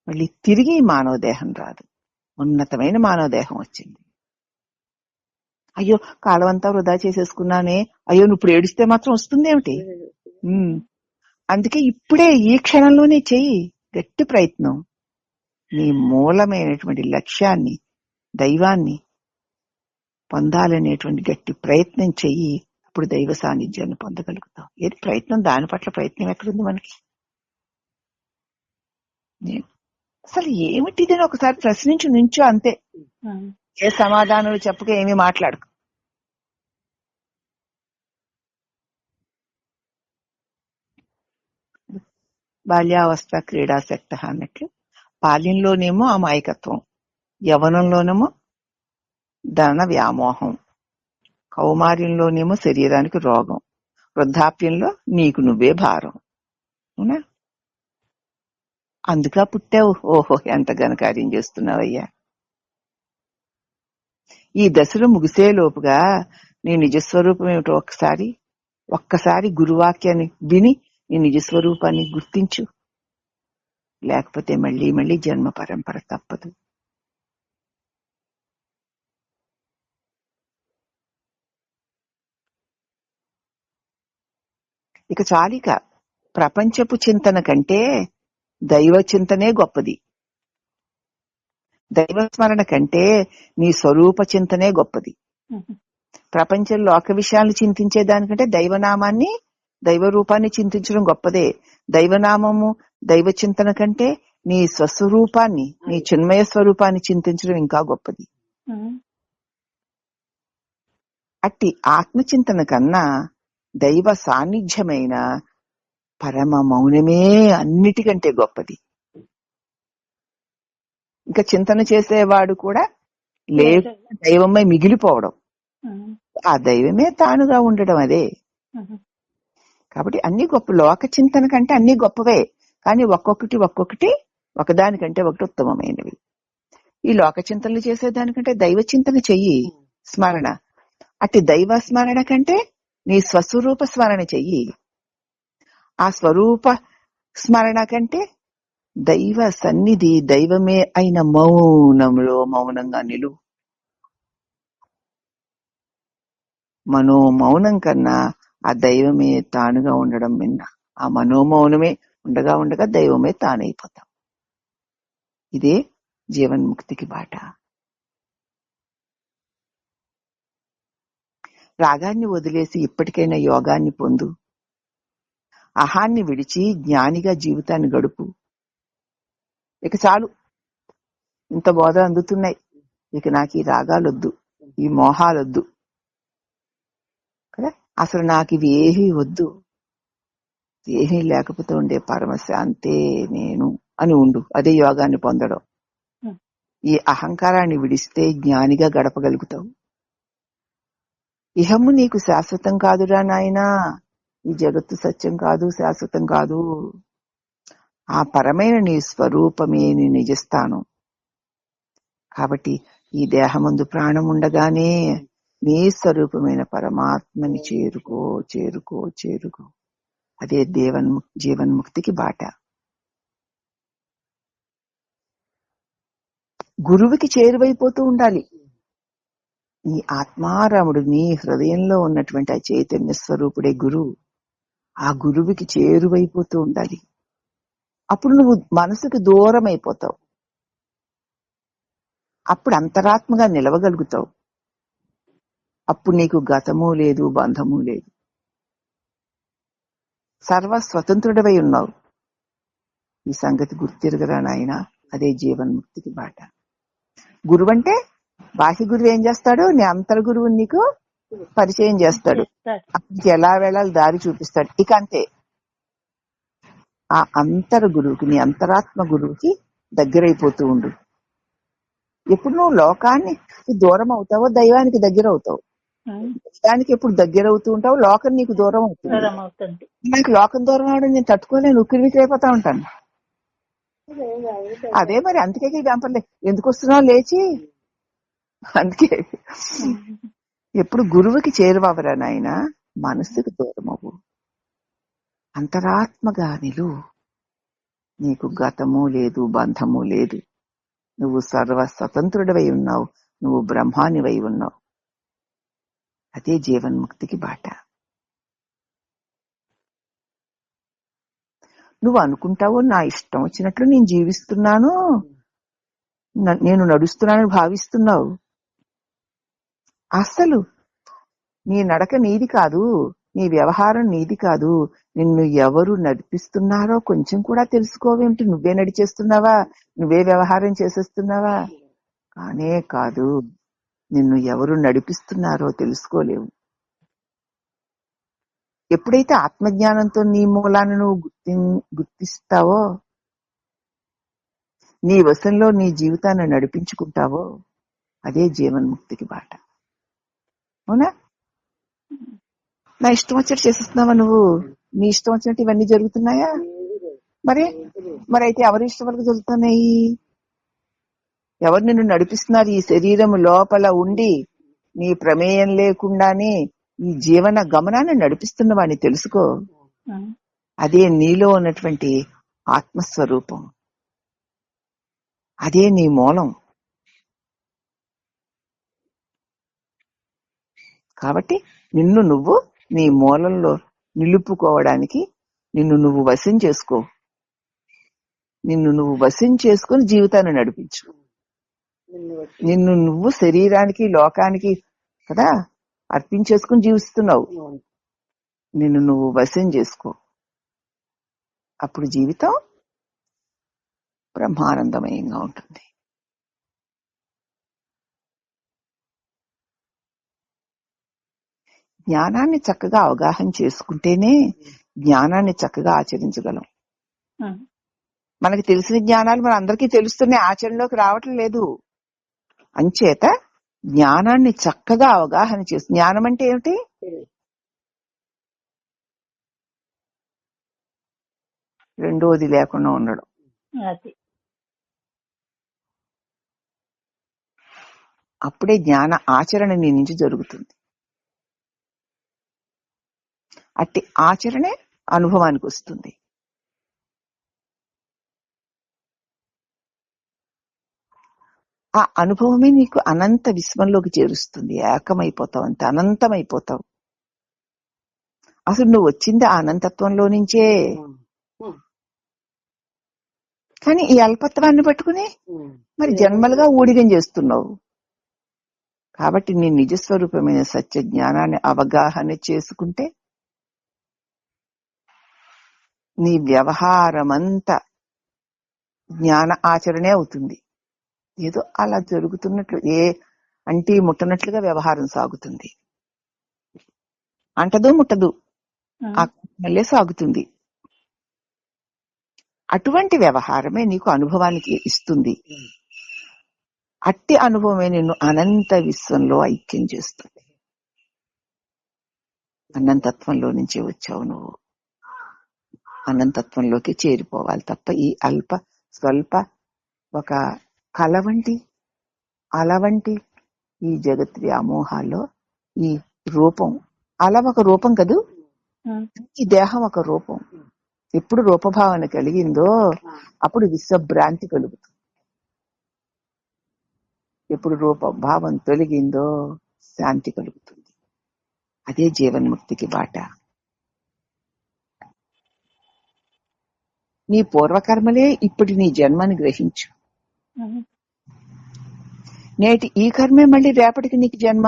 Speaker 1: మళ్ళీ తిరిగి మానవ దేహం రాదు, ఉన్నతమైన మానవ దేహం వచ్చింది. అయ్యో కాలం అంతా వృధా చేసేసుకున్నానే, అయ్యో నువ్వు ఇప్పుడు ఏడిస్తే మాత్రం వస్తుందేమిటి? అందుకే ఇప్పుడే ఈ క్షణంలోనే చెయ్యి గట్టి ప్రయత్నం. నీ మూలమైనటువంటి లక్ష్యాన్ని, దైవాన్ని పొందాలనేటువంటి గట్టి ప్రయత్నం చెయ్యి. అప్పుడు దైవ సాన్నిధ్యాన్ని పొందగలుగుతాం. ఏది ప్రయత్నం, దాని పట్ల ప్రయత్నం ఎక్కడుంది మనకి? అసలు ఏమిటిదని ఒకసారి ప్రశ్నించు, నుంచో అంతే. ఏ సమాధానాలు చెప్పక ఏమీ మాట్లాడకు. బాల్యావస్థ క్రీడాశక్త అన్నట్లు బాల్యంలోనేమో అమాయకత్వం, యవనంలోనేమో ధన వ్యామోహం, కౌమార్యంలోనేమో శరీరానికి రోగం, వృద్ధాప్యంలో నీకు నువ్వే భారం. అవునా? అందుకా పుట్టావు. ఓహో ఎంత ఘనకార్యం చేస్తున్నావయ్యా. ఈ దశలు ముగిసే లోపుగా నీ నిజస్వరూపం ఏమిటో ఒక్కసారి గురువాక్యాన్ని విని నీ నిజస్వరూపాన్ని గుర్తించు. లేకపోతే మళ్ళీ మళ్ళీ జన్మ పరంపర తప్పదు. ఇక చాలిక ప్రపంచపు చింతన కంటే దైవ చింతనే గొప్పది. దైవ స్మరణ కంటే నీ స్వరూప చింతనే గొప్పది. ప్రపంచంలో లోక విషయాలను చింతించే దానికంటే దైవనామాన్ని, దైవ రూపాన్ని చింతించడం గొప్పదే. దైవనామము, దైవ చింతన కంటే నీ స్వస్వరూపాన్ని, నీ చిన్మయ స్వరూపాన్ని చింతించడం ఇంకా గొప్పది. అట్టి ఆత్మచింతన కన్నా దైవ సాన్నిధ్యమైన పరమ మౌనమే అన్నిటికంటే గొప్పది. ఇంకా చింతన చేసేవాడు కూడా లేదు దైవమై మిగిలిపోవడం, ఆ దైవమే తానుగా ఉండడం అదే. కాబట్టి అన్ని గొప్ప, లోక చింతన కంటే అన్ని గొప్పవే, కానీ ఒక్కొక్కటి ఒకదానికంటే ఒకటి ఉత్తమమైనవి. ఈ లోక చింతనలు చేసేదానికంటే దైవ చింతన చెయ్యి, స్మరణ. అట్టి దైవ స్మరణ కంటే నీ స్వస్వరూప స్మరణ చెయ్యి. ఆ స్వరూప స్మరణ కంటే దైవ సన్నిధి, దైవమే అయిన మౌనంలో మౌనంగా నిలువు. మనోమౌనం కన్నా ఆ దైవమే తానుగా ఉండడం విన్న, ఆ మనోమౌనమే ఉండగా ఉండగా దైవమే తానైపోతాం. ఇదే జీవన్ముక్తికి బాట. రాగాన్ని వదిలేసి ఇప్పటికైనా యోగాన్ని పొందు. అహాన్ని విడిచి జ్ఞానిగా జీవితాన్ని గడుపు. ఇక చాలు, ఇంత బోధ అందుతున్నాయి. ఇక నాకు ఈ రాగాలొద్దు, ఈ మోహాలొద్దు కదా, అసలు నాకు ఇవి ఏమీ వద్దు, ఏమీ లేకపోతే ఉండే పరమశాంతే నేను అని ఉండు. అదే యోగాన్ని పొందడం. ఈ అహంకారాన్ని విడిస్తే జ్ఞానిగా గడపగలుగుతావు. ఇహము నీకు శాశ్వతం కాదురా నాయనా, ఈ జగత్తు సత్యం కాదు, శాశ్వతం కాదు. ఆ పరమైన నీ స్వరూపమే నీ నిజస్థానం. కాబట్టి ఈ దేహమందు ప్రాణం ఉండగానే నీ స్వరూపమైన పరమాత్మని చేరుకో చేరుకో చేరుకో. అదే జీవన్ముక్తికి బాట. గురువుకి చేరువైపోతూ ఉండాలి. నీ ఆత్మారాముడు, నీ హృదయంలో ఉన్నటువంటి ఆ చైతన్య స్వరూపుడే గురువు. ఆ గురువుకి చేరువైపోతూ ఉండాలి. అప్పుడు నువ్వు మనసుకు దూరం అయిపోతావు. అప్పుడు అంతరాత్మగా నిలవగలుగుతావు. అప్పుడు నీకు గతము లేదు, బంధము లేదు. సర్వ స్వతంత్రుడవై ఉన్నావు. ఈ సంగతి గుర్తిరగరా నాయనా. అదే జీవన్ముక్తికి బాట. గురువంటే బాహ్య గురువు ఏం చేస్తాడు? నీ అంతర్ గురువు నీకు పరిచయం చేస్తాడు, అక్కడికి ఎలా వెళ్ళాలి దారి చూపిస్తాడు. ఇక అంతే. ఆ అంతర్ గురువుకి, నీ అంతరాత్మ గురువుకి దగ్గరైపోతూ ఉండు. ఎప్పుడు నువ్వు లోకాన్ని దూరం అవుతావో దైవానికి దగ్గర అవుతావు. దైవానికి ఎప్పుడు దగ్గర అవుతూ ఉంటావు, లోకం నీకు దూరం అవుతుంది. నాకు లోకం దూరం అవడం నేను తట్టుకోలేను, ఉక్కిరిబిక్కిరి అయిపోతా ఉంటాను. అదే మరి, అందుకే ఈ గంపలే ఎందుకు వస్తున్నావు లేచి. అందుకే ఎప్పుడు గురువుకి చేరువవరా నాయన, మనస్సుకి దూరమవు, అంతరాత్మగా నిలువు. నీకు గతము లేదు, బంధము లేదు. నువ్వు సర్వ స్వతంత్రుడివై ఉన్నావు, నువ్వు బ్రహ్మానివై ఉన్నావు. అదే జీవన్ముక్తికి బాట. నువ్వు అనుకుంటావు నా ఇష్టం వచ్చినట్లు నేను జీవిస్తున్నాను, నేను నడుస్తున్నానని భావిస్తున్నావు. అసలు నీ నడక నీది కాదు, నీ వ్యవహారం నీది కాదు. నిన్ను ఎవరు నడిపిస్తున్నారో కొంచెం కూడా తెలుసుకోవేమిటి? నువ్వే నడిచేస్తున్నావా? నువ్వే వ్యవహారం చేసేస్తున్నావా? కానే కాదు. నిన్ను ఎవరు నడిపిస్తున్నారో తెలుసుకోలేవు. ఎప్పుడైతే ఆత్మజ్ఞానంతో నీ మూలాన్ని నువ్వు గుర్తిస్తావో, నీ వశంలో నీ జీవితాన్ని నడిపించుకుంటావో, అదే జీవన్ముక్తికి బాట. అవునా? నా ఇష్టం వచ్చినట్టు చేసేస్తున్నావా నువ్వు? నీ ఇష్టం వచ్చినట్టు ఇవన్నీ జరుగుతున్నాయా? మరి అయితే ఎవరి ఇష్టం వరకు జరుగుతున్నాయి? ఎవరు నిన్ను నడిపిస్తున్నారు? ఈ శరీరం లోపల ఉండి నీ ప్రమేయం లేకుండానే ఈ జీవన గమనాన్ని నడిపిస్తున్న వాడిని తెలుసుకో. అదే నీలో ఉన్నటువంటి ఆత్మస్వరూపం, అదే నీ మూలం. కాబట్టి నిన్ను నువ్వు నీ మూలంలో నిలుపుకోవడానికి నిన్ను నువ్వు వశం చేసుకో. నిన్ను నువ్వు వశం చేసుకుని జీవితాన్ని నడిపించు. నిన్ను నువ్వు శరీరానికి లోకానికి కదా అర్పించేసుకుని జీవిస్తున్నావు. నిన్ను నువ్వు వశం చేసుకో. అప్పుడు జీవితం బ్రహ్మానందమయంగా ఉంటుంది. జ్ఞానాన్ని చక్కగా అవగాహన చేసుకుంటేనే జ్ఞానాన్ని చక్కగా ఆచరించగలం. మనకి తెలిసిన జ్ఞానాలు మన అందరికీ తెలుస్తున్నాయి, ఆచరణలోకి రావటం లేదు. అంచేత జ్ఞానాన్ని చక్కగా అవగాహన చేసి, జ్ఞానం అంటే ఏమిటి? రెండోది లేకుండా ఉండడం. అప్పుడే జ్ఞాన ఆచరణ నీ నుంచి జరుగుతుంది. అట్టి ఆచరణే అనుభవానికి వస్తుంది. ఆ అనుభవమే నీకు అనంత విశ్వంలోకి చేరుస్తుంది. ఏకమైపోతావు, అంతే, అనంతమైపోతావు. అసలు నువ్వు వచ్చింది ఆ అనంతత్వంలో నుంచే. కానీ ఈ అల్పత్వాన్ని పట్టుకుని మరి జన్మలుగా ఊడిగం చేస్తున్నావు. కాబట్టి నీ నిజస్వరూపమైన సత్య జ్ఞానాన్ని అవగాహన చేసుకుంటే నీ వ్యవహారమంతా జ్ఞాన ఆచరణే అవుతుంది. ఏదో అలా జరుగుతున్నట్లు, ఏ అంటి ముట్టనట్లుగా వ్యవహారం సాగుతుంది. అంటదు ముట్టదు, మళ్ళీ సాగుతుంది. అటువంటి వ్యవహారమే నీకు అనుభవానికి ఇస్తుంది. అట్టి అనుభవమే నిన్ను అనంత విశ్వంలో ఐక్యం చేస్తుంది. అనంతత్వంలో నుంచే వచ్చావు నువ్వు. అనంతత్వంలోకి చేరిపోవాలి తప్ప ఈ అల్ప స్వల్ప ఒక కళ వంటి అల వంటి ఈ జగత్ వ్యామోహాల్లో ఈ రూపం, అల ఒక రూపం కదూ, ఈ దేహం ఒక రూపం. ఎప్పుడు రూపభావన కలిగిందో అప్పుడు విశ్వభ్రాంతి కలుగుతుంది. ఎప్పుడు రూపభావం తొలగిందో శాంతి కలుగుతుంది. అదే జీవన్ముక్తికి బాట. నీ పూర్వకర్మలే ఇప్పటి నీ జన్మని గ్రహించు. నేటి ఈ కర్మే మళ్ళీ రేపటికి నీకు జన్మ.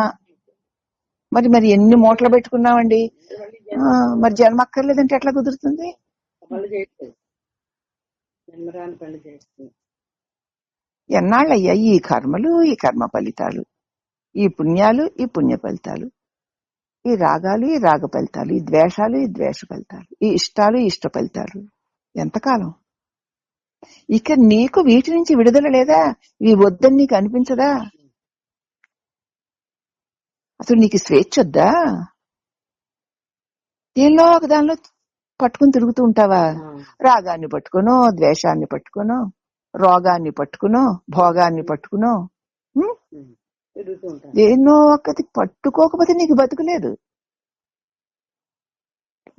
Speaker 1: మరి ఎన్ని మూటలు పెట్టుకున్నావండి, మరి జన్మ అక్కర్లేదంటే ఎట్లా కుదురుతుంది? ఎన్నాళ్ళయ్యా ఈ కర్మలు, ఈ కర్మ ఫలితాలు, ఈ పుణ్యాలు, ఈ పుణ్య ఫలితాలు, ఈ రాగాలు, ఈ రాగ ఫలితాలు, ఈ ద్వేషాలు, ఈ ద్వేష ఫలితాలు, ఈ ఇష్టాలు, ఈ ఇష్ట ఫలితాలు. ఎంతకాలం? ఇక నీకు వీటి నుంచి విడుదల లేదా? ఇవి వద్దని నీకు అనిపించదా? అసలు నీకు స్వేచ్ఛ వద్దా? దేనిలో ఒక దానిలో పట్టుకుని తిరుగుతూ ఉంటావా? రాగాన్ని పట్టుకునో, ద్వేషాన్ని పట్టుకునో, రోగాన్ని పట్టుకునో, భోగాన్ని పట్టుకునో,
Speaker 3: తిరుగుతూ ఉంటాను.
Speaker 1: ఎన్నో ఒక్కటి పట్టుకోకపోతే నీకు బతుకులేదు.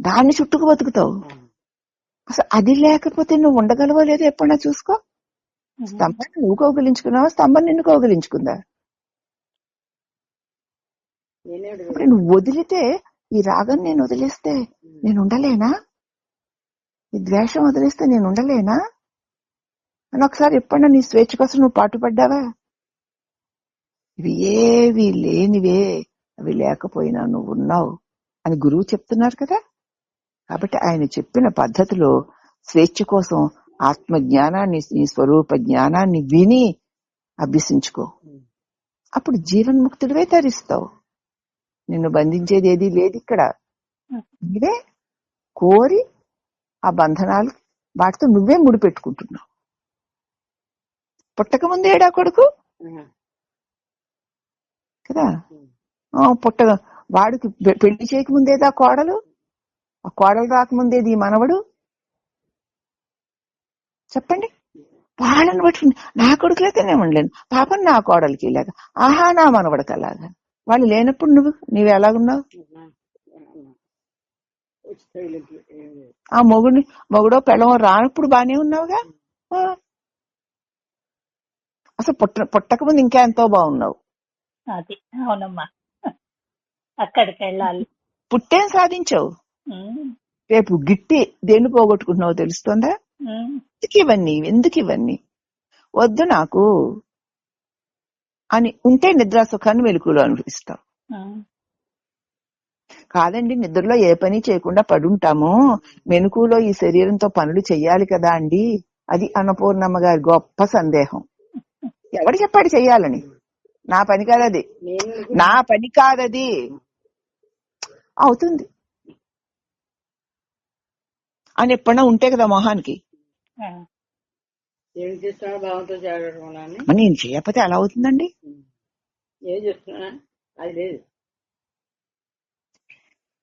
Speaker 1: దాన్ని చుట్టుకు బతుకుతావు. అసలు అది లేకపోతే నువ్వు ఉండగలవో లేదో ఎప్పుడన్నా చూసుకో. స్తంభాన్ని నువ్వు కౌగిలించుకున్నావా, స్తంభం నిన్ను కౌగిలించుకుందా? ఇప్పుడు నువ్వు వదిలితే, ఈ రాగం నేను వదిలేస్తే నేను ఉండలేనా? ఈ ద్వేషం వదిలేస్తే నేను ఉండలేనా అని ఒకసారి ఎప్పుడన్నా నీ స్వేచ్ఛ కోసం నువ్వు పాటుపడ్డావా? ఇవి ఏవి లేనివే, అవి లేకపోయినా నువ్వు ఉన్నావు అని గురువు చెప్తున్నారు కదా. కాబట్టి ఆయన చెప్పిన పద్ధతిలో స్వేచ్ఛ కోసం ఆత్మజ్ఞానాన్ని, నీ స్వరూప జ్ఞానాన్ని విని అభ్యసించుకో. అప్పుడు జీవన్ముక్తుడివే తరిస్తావు. నిన్ను బంధించేది ఏది లేదు ఇక్కడ. నువ్వే కోరి ఆ బంధనాలు వాటితో నువ్వే ముడిపెట్టుకుంటున్నావు. పుట్టక ముందే ఏడా కొడుకు కదా, పుట్టక వాడికి పెళ్లి చేయకముందేదా కోడలు, ఆ కోడలు రాకముందేది ఈ మనవడు. చెప్పండి. వాళ్ళని బట్టి నా కొడుకులైతేనే ఉండలేను, పాపం నా కోడలికి లేక, ఆహా నా మనవడికి అలాగా. వాళ్ళు లేనప్పుడు నువ్వు ఎలాగున్నావు? ఆ మొగుడో పెళ్ళమో రానప్పుడు బానే ఉన్నావుగా. అసలు పుట్టక ముందు ఇంకా ఎంతో బాగున్నావు.
Speaker 2: అది అవునమ్మా, అక్కడికి వెళ్ళాలి.
Speaker 1: పుట్టేం సాధించావు? రేపు గిట్టి దేన్ని పోగొట్టుకుంటున్నావు తెలుస్తుందా? ఎందుకు ఇవన్నీ వద్దు నాకు అని ఉంటే నిద్రా సుఖాన్ని మెలకువలో అనుభవిస్తావు. కాదండి, నిద్రలో ఏ పని చేయకుండా పడుంటాము, మెలకువలో ఈ శరీరంతో పనులు చెయ్యాలి కదా అండి. అది అన్నపూర్ణమ్మ గారి గొప్ప సందేహం. ఎవడు చెప్పాడు చెయ్యాలని? నా పని కాదది, నా పని కాదది. అవుతుంది అని ఎప్పుడన్నా ఉంటే కదా మొహానికి. నేను చేయకపోతే ఎలా అవుతుందండి?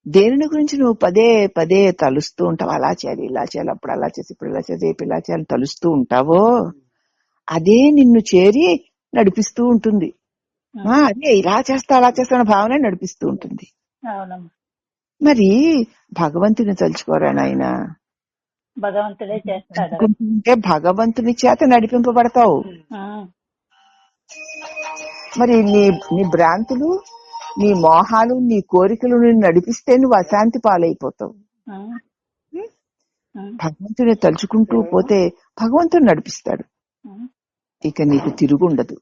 Speaker 1: దేనిని గురించి నువ్వు పదే పదే తలుస్తూ ఉంటావు, అలా చేయాలి, ఇలా చేయాలి, అప్పుడు అలా చేసి, ఇప్పుడు ఇలా చేసి, రేపు ఇలా చేయాలి తలుస్తూ ఉంటావో అదే నిన్ను చేరి నడిపిస్తూ ఉంటుంది. అదే ఇలా చేస్తా అలా చేస్తా అన్న భావన నడిపిస్తూ ఉంటుంది. మరి భగవంతుని తలుచుకోరా నాయనా,
Speaker 2: భగవంతుడే చేస్తాడు.
Speaker 1: భగవంతుని చేత నడిపింపబడతావు. మరి నీ భ్రాంతులు, నీ మోహాలు, నీ కోరికలు నిన్ను నడిపిస్తే నువ్వు అశాంతి పాలైపోతావు. భగవంతుని తలుచుకుంటూ పోతే భగవంతుడు నడిపిస్తాడు. ఇక నీకు తిరుగుండదు.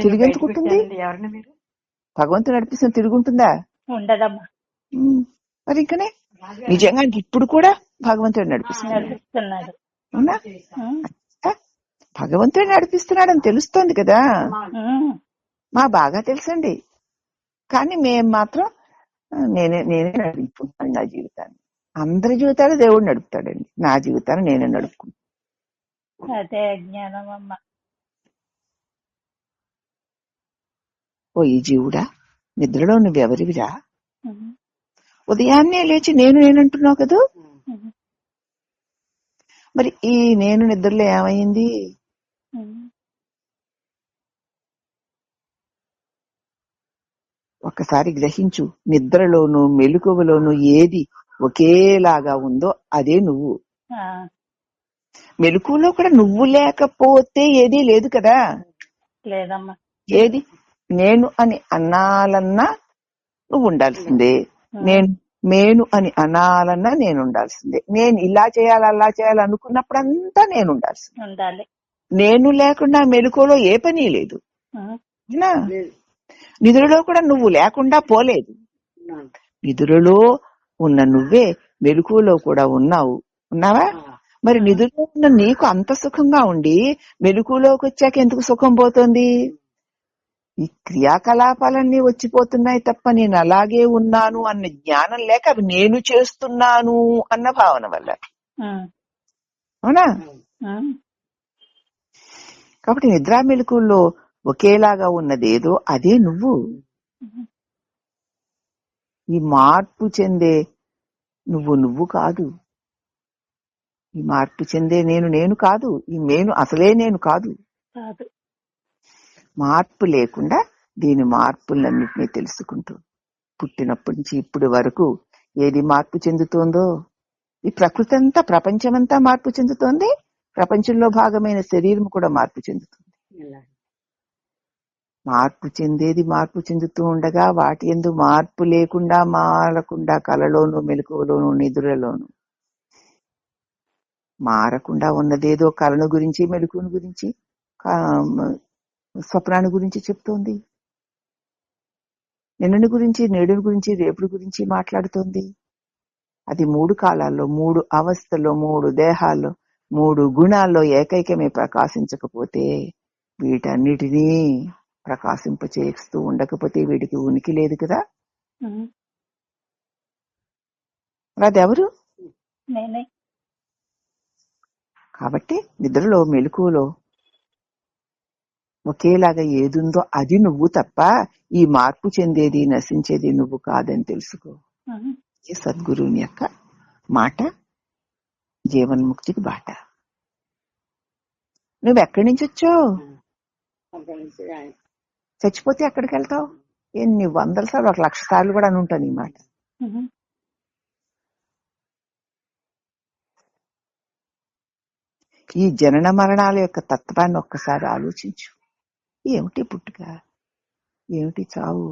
Speaker 1: తిరిగెందుకుంటుంది? భగవంతుడు నడిపిస్తే తిరుగుంటుందా?
Speaker 2: ఉండదమ్మా.
Speaker 1: మరి ఇంకనే నిజంగా ఇప్పుడు కూడా భగవంతుడు నడిపిస్తున్నాడు. అవునా? భగవంతుడు నడిపిస్తున్నాడని తెలుస్తోంది కదా. మా బాగా తెలుసండి. కానీ మేము మాత్రం నేనే నడుపుకుంటాను నా జీవితాన్ని. అందరి జీవితాలు దేవుడు నడుపుతాడండి, నా జీవితాన్ని నేనే నడుపుకుంటాను.
Speaker 2: అదే జ్ఞానం అమ్మ.
Speaker 1: ఓ ఈ జీవుడా, నిద్రలో నువ్వెవరివిరా? ఉదయాన్నే లేచి నేనంటున్నావు కదా. మరి ఈ నేను నిద్రలో ఏమైంది? ఒక్కసారి గ్రహించు. నిద్రలోను మెలకువలోను ఏది ఒకేలాగా ఉందో అదే నువ్వు. మెలకువలో కూడా నువ్వు లేకపోతే ఏదీ లేదు కదా.
Speaker 2: లేదమ్మా.
Speaker 1: ఏది నేను అని అనాలన్నా నువ్వు ఉండాల్సిందే, నేను అని అనాలన్నా నేను ఉండాల్సిందే. నేను ఇలా చేయాలి అలా చేయాలి అనుకున్నప్పుడంతా నేను ఉండాలి. నేను లేకుండా మెలకువలో ఏ పని లేదు. నిద్రలో కూడా నువ్వు లేకుండా పోలేదు. నిద్రలో ఉన్న నువ్వే మెలకువలో కూడా ఉన్నావా? మరి నిద్రలో ఉన్న నీకు అంత సుఖంగా ఉండి మెలకువలోకి వచ్చాక ఎందుకు సుఖం పోతుంది? ఈ క్రియాకలాపాలన్నీ వచ్చిపోతున్నాయి తప్ప నేను అలాగే ఉన్నాను అన్న జ్ఞానం లేక అవి నేను చేస్తున్నాను అన్న భావన వల్ల. అవునా? కాబట్టి నిద్రా మెలకువల్లో ఒకేలాగా ఉన్నదేదో అదే నువ్వు. ఈ మార్పు చెందే నువ్వు కాదు. ఈ మార్పు చెందే నేను కాదు. ఈ అసలే నేను కాదు.
Speaker 2: కాదు.
Speaker 1: మార్పు లేకుండా దీని మార్పులన్నింటినీ తెలుసుకుంటూ పుట్టినప్పటి నుంచి ఇప్పుడు వరకు ఏది మార్పు చెందుతోందో, ఈ ప్రకృతి అంతా, ప్రపంచమంతా మార్పు చెందుతోంది. ప్రపంచంలో భాగమైన శరీరం కూడా మార్పు చెందుతుంది. మార్పు చెందుతూ ఉండగా వాటి యందు మార్పు లేకుండా మారకుండా కలలోను, మెలకువలోను, నిద్రలోను మారకుండా ఉన్నదేదో కలను గురించి, మెలకువను గురించి, స్వప్నాన్ని గురించి చెప్తోంది. నిన్నటి గురించి, నేడుని గురించి, రేపుడి గురించి మాట్లాడుతోంది. అది 3 కాలాల్లో, 3 అవస్థల్లో, 3 దేహాల్లో, 3 గుణాల్లో ఏకైకమే ప్రకాశించకపోతే, వీటన్నిటినీ ప్రకాశింపచేస్తూ ఉండకపోతే వీడికి ఉనికి లేదు కదా. అదెవరు?
Speaker 2: నేనే.
Speaker 1: కాబట్టి నిద్రలో, మెలకువలో ఒకేలాగా ఏదుందో అది నువ్వు తప్ప ఈ మార్పు చెందేది, నశించేది నువ్వు కాదని తెలుసుకో. ఈ సద్గురువుని యొక్క మాట జీవన్ముక్తికి బాట. నువ్వు ఎక్కడి నుంచి వచ్చావు? చచ్చిపోతే ఎక్కడికి వెళ్తావు? ఎన్ని 100 సార్లు, 1,00,000 సార్లు కూడా అని ఉంటాను ఈ మాట. ఈ జనన మరణాల యొక్క తత్వాన్ని ఒక్కసారి ఆలోచించు. ఏమిటి పుట్టుక, ఏమిటి చావు,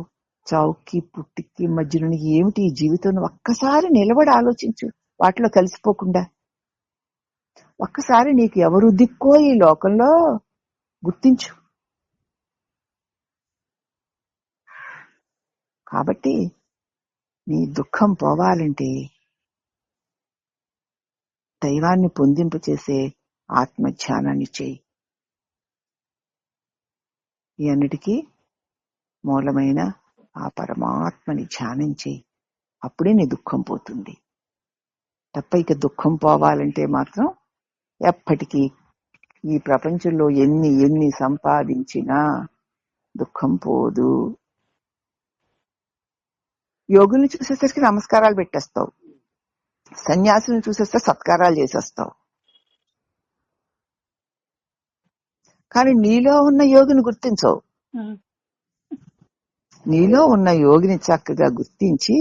Speaker 1: చావుకి పుట్టుకి మధ్యలోని ఏమిటి ఈ జీవితం? ఒక్కసారి నిలబడి ఆలోచించు, వాటిలో కలిసిపోకుండా. ఒక్కసారి నీకు ఎవరు దిక్కో ఈ లోకంలో గుర్తించు. కాబట్టి నీ దుఃఖం పోవాలంటే దైవాన్ని పొందింపచేసే ఆత్మధ్యానాన్ని చేయి. ఈ అన్నిటికీ మూలమైన ఆ పరమాత్మని ధ్యానం చేయి. అప్పుడే నీ దుఃఖం పోతుంది తప్ప ఇక దుఃఖం పోవాలంటే మాత్రం ఎప్పటికీ ఈ ప్రపంచంలో ఎన్ని సంపాదించినా దుఃఖం పోదు. యోగుల్ని చూసేసరికి నమస్కారాలు పెట్టేస్తావు, సన్యాసులను చూసేస్తే సత్కారాలు చేసేస్తావు. కానీ నీలో ఉన్న యోగిని గుర్తించవు. నీలో ఉన్న యోగిని చక్కగా గుర్తించి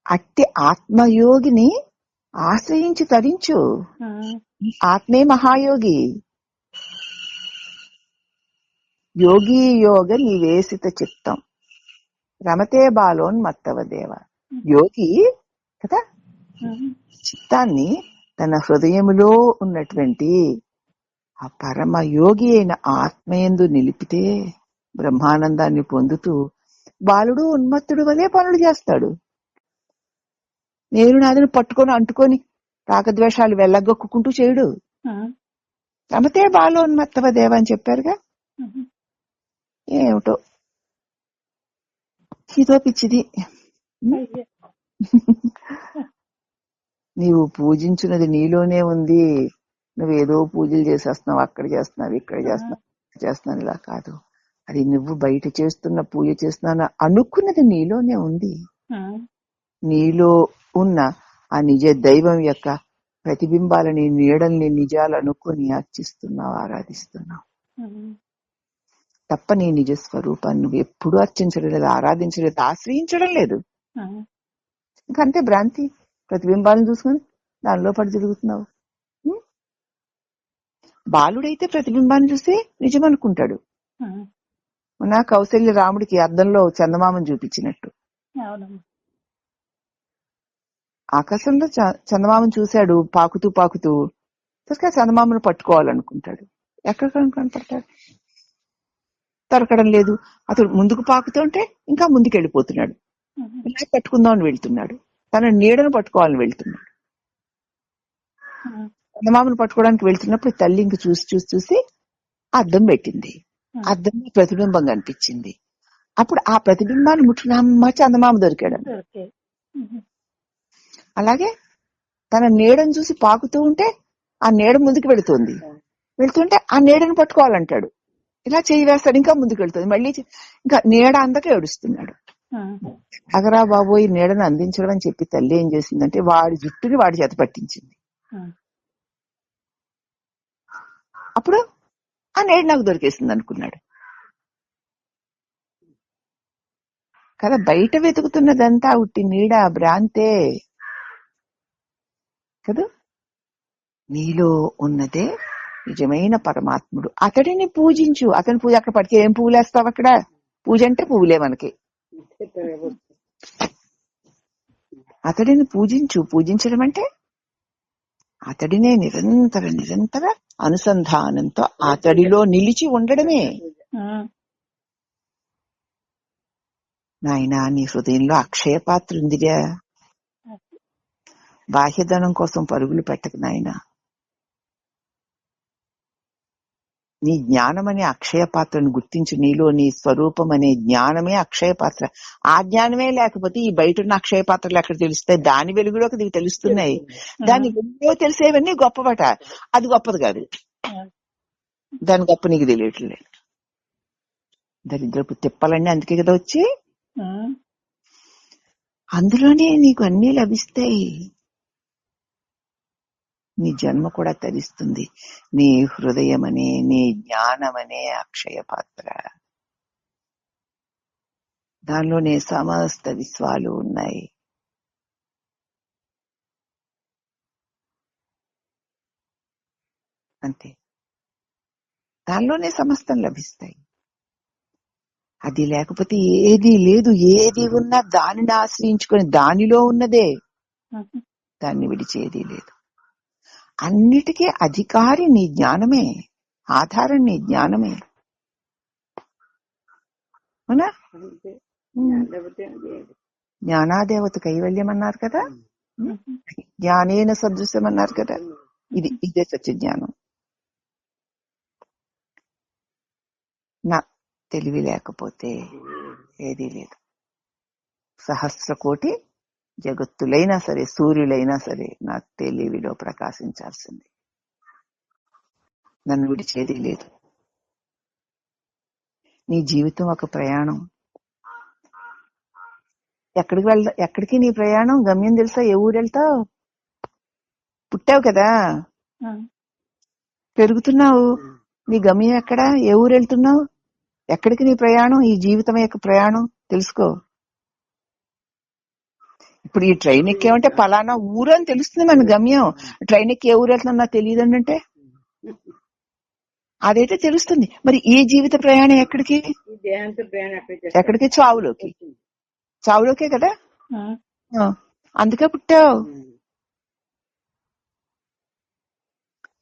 Speaker 1: అట్టి ఆత్మయోగిని ఆశ్రయించి తరించు. ఆత్మే మహాయోగి. యోగి యోగ నివేశిత చిత్తం రమతే బాలోన్మత్తవ దేవ. యోగి కదా, చిత్తాన్ని తన హృదయములో ఉన్నటువంటి ఆ పరమ యోగి అయిన ఆత్మయందు నిలిపితే బ్రహ్మానందాన్ని పొందుతూ బాలుడు ఉన్మత్తుడు వలె పనులు చేస్తాడు. నేను నాదిని పట్టుకొని అంటుకొని రాగద్వేషాలు వెళ్ళగొక్కుంటూ చేయడు. రమతే బాలోన్మత్తవ దేవ అని చెప్పారుగా. ఏమిటో ఇదో పిచ్చిది. నీవు పూజించినది నీలోనే ఉంది. నువ్వేదో పూజలు చేసేస్తున్నావు, అక్కడ చేస్తున్నావు, ఇక్కడ చేస్తున్నావు, ఇలా కాదు. అది నువ్వు బయట చేస్తున్న పూజ చేస్తున్నా అనుకున్నది నీలోనే ఉంది. నీలో ఉన్న ఆ నిజ దైవం యొక్క ప్రతిబింబాలని, నీడల్ని నిజాలు అనుకుని అర్చిస్తున్నావు, ఆరాధిస్తున్నావు తప్ప నీ నిజ స్వరూపాన్ని నువ్వు ఎప్పుడూ అర్చించడం లేదు, ఆరాధించడం లేదు, ఆశ్రయించడం లేదు. ఇంకంతే భ్రాంతి. ప్రతిబింబాలను చూసుకుని దానిలో పడి తిరుగుతున్నావు. బాలుడైతే ప్రతిబింబాన్ని చూసి నిజం అనుకుంటాడు. నా కౌశల్య రాముడికి అద్దంలో చందమామను చూపించినట్టు. ఆకాశంలో చందమామను చూశాడు పాకుతూ పాకుతూ. చందమామను పట్టుకోవాలనుకుంటాడు. ఎక్కడ కనపడతాడు? దొరకడం లేదు. అతడు ముందుకు పాకుతుంటే ఇంకా ముందుకు వెళ్ళిపోతున్నాడు. ఇలా పట్టుకుందామని వెళ్తున్నాడు. తన నీడను పట్టుకోవాలని వెళ్తున్నాడు. చందమామను పట్టుకోవడానికి వెళ్తున్నప్పుడు తల్లి ఇంక చూసి అద్దం పెట్టింది. అద్దంలో ప్రతిబింబం కనిపించింది. అప్పుడు ఆ ప్రతిబింబాన్ని ముట్టినమ్మ చందమామ దొరికాడు. అలాగే తన నీడను చూసి పాకుతూ ఉంటే ఆ నీడ ముందుకు వెళుతుంటే ఆ నీడను పట్టుకోవాలంటాడు. ఇలా చేయి వేస్తాడు, ఇంకా ముందుకు వెళ్తుంది. మళ్ళీ ఇంకా నీడ అందక ఏడుస్తున్నాడు. అగరా బాబోయ్ నీడను అందించడం అని చెప్పి తల్లి ఏం చేసిందంటే వాడి జుట్టుని వాడి చేత పట్టించింది. అప్పుడు ఆ నీడ నాకు దొరికేసింది అనుకున్నాడు కదా. బయట వెతుకుతున్నదంతా ఉట్టి నీడ, భ్రాంతే కదా. నీలో ఉన్నదే నిజమైన పరమాత్ముడు. అతడిని పూజించు. అతని పూజ అక్కడ పడితే ఏం పువ్వులు వేస్తావు అక్కడ? పూజ అంటే పువ్వులే మనకి. అతడిని పూజించు. పూజించడం అంటే అతడినే నిరంతర అనుసంధానంతో అతడిలో నిలిచి ఉండడమే. నాయనా, నీ హృదయంలో అక్షయ పాత్ర ఉందిగా. బాహ్యధనం కోసం పరుగులు పెట్టకు నాయనా. నీ జ్ఞానం అనే అక్షయ పాత్రను గుర్తించి, నీలో నీ స్వరూపం అనే జ్ఞానమే అక్షయ పాత్ర. ఆ జ్ఞానమే లేకపోతే ఈ బయట ఉన్న అక్షయ పాత్రలు ఎక్కడ తెలుస్తాయి? దాని వెలుగులోకి నీకు తెలుస్తున్నాయి. దాని వెలుగులో తెలిసేవన్నీ గొప్పవట. అది గొప్పది కాదు. దాని గొప్ప నీకు తెలియట్లేదు. దరిద్రపు తిప్పలన్నీ అందుకే కదా వచ్చి. అందులోనే నీకు అన్నీ లభిస్తాయి. నీ జన్మ కూడా తరిస్తుంది. నీ హృదయం అనే, నీ జ్ఞానం అనే అక్షయ పాత్ర. దానిలోనే సమస్త విశ్వాలు ఉన్నాయి. అంతే. దానిలోనే సమస్తం లభిస్తాయి. అది లేకపోతే ఏది లేదు. ఏది ఉన్నా దానిని ఆశ్రయించుకొని దానిలో ఉన్నదే. దాన్ని విడిచేది లేదు. అన్నిటికీ అధికారి నీ జ్ఞానమే. ఆధారం నీ జ్ఞానమే. అవునా? జ్ఞానాదేవత కైవల్యం అన్నారు కదా. జ్ఞానేన సదృశ్యం అన్నారు కదా. ఇదే సత్య జ్ఞానం. నా తెలివి లేకపోతే ఏదీ లేదు. సహస్ర కోటి జగత్తులైనా సరే, సూర్యులైనా సరే నా తెలివిలో ప్రకాశించాల్సింది. నన్ను విడిచేది లేదు. నీ జీవితం ఒక ప్రయాణం. ఎక్కడికి నీ ప్రయాణం? గమ్యం తెలుసా? ఏ ఊరు వెళ్తావు? పుట్టావు కదా, పెరుగుతున్నావు. నీ గమ్యం ఎక్కడ? ఏ ఊరు వెళ్తున్నావు? ఎక్కడికి నీ ప్రయాణం? ఈ జీవితం యొక్క ప్రయాణం తెలుసుకో. ఇప్పుడు ఈ ట్రైన్ ఎక్కేమంటే పలానా ఊరు అని తెలుస్తుంది మన గమ్యం. ట్రైన్ ఎక్కి ఏ ఊరు వెళ్తున్నా నాకు తెలియదండి అంటే అదైతే తెలుస్తుంది. మరి ఈ జీవిత ప్రయాణం ఎక్కడికి? ఎక్కడికి? చావులోకి. చావులోకే కదా. అందుకే పుట్టావు.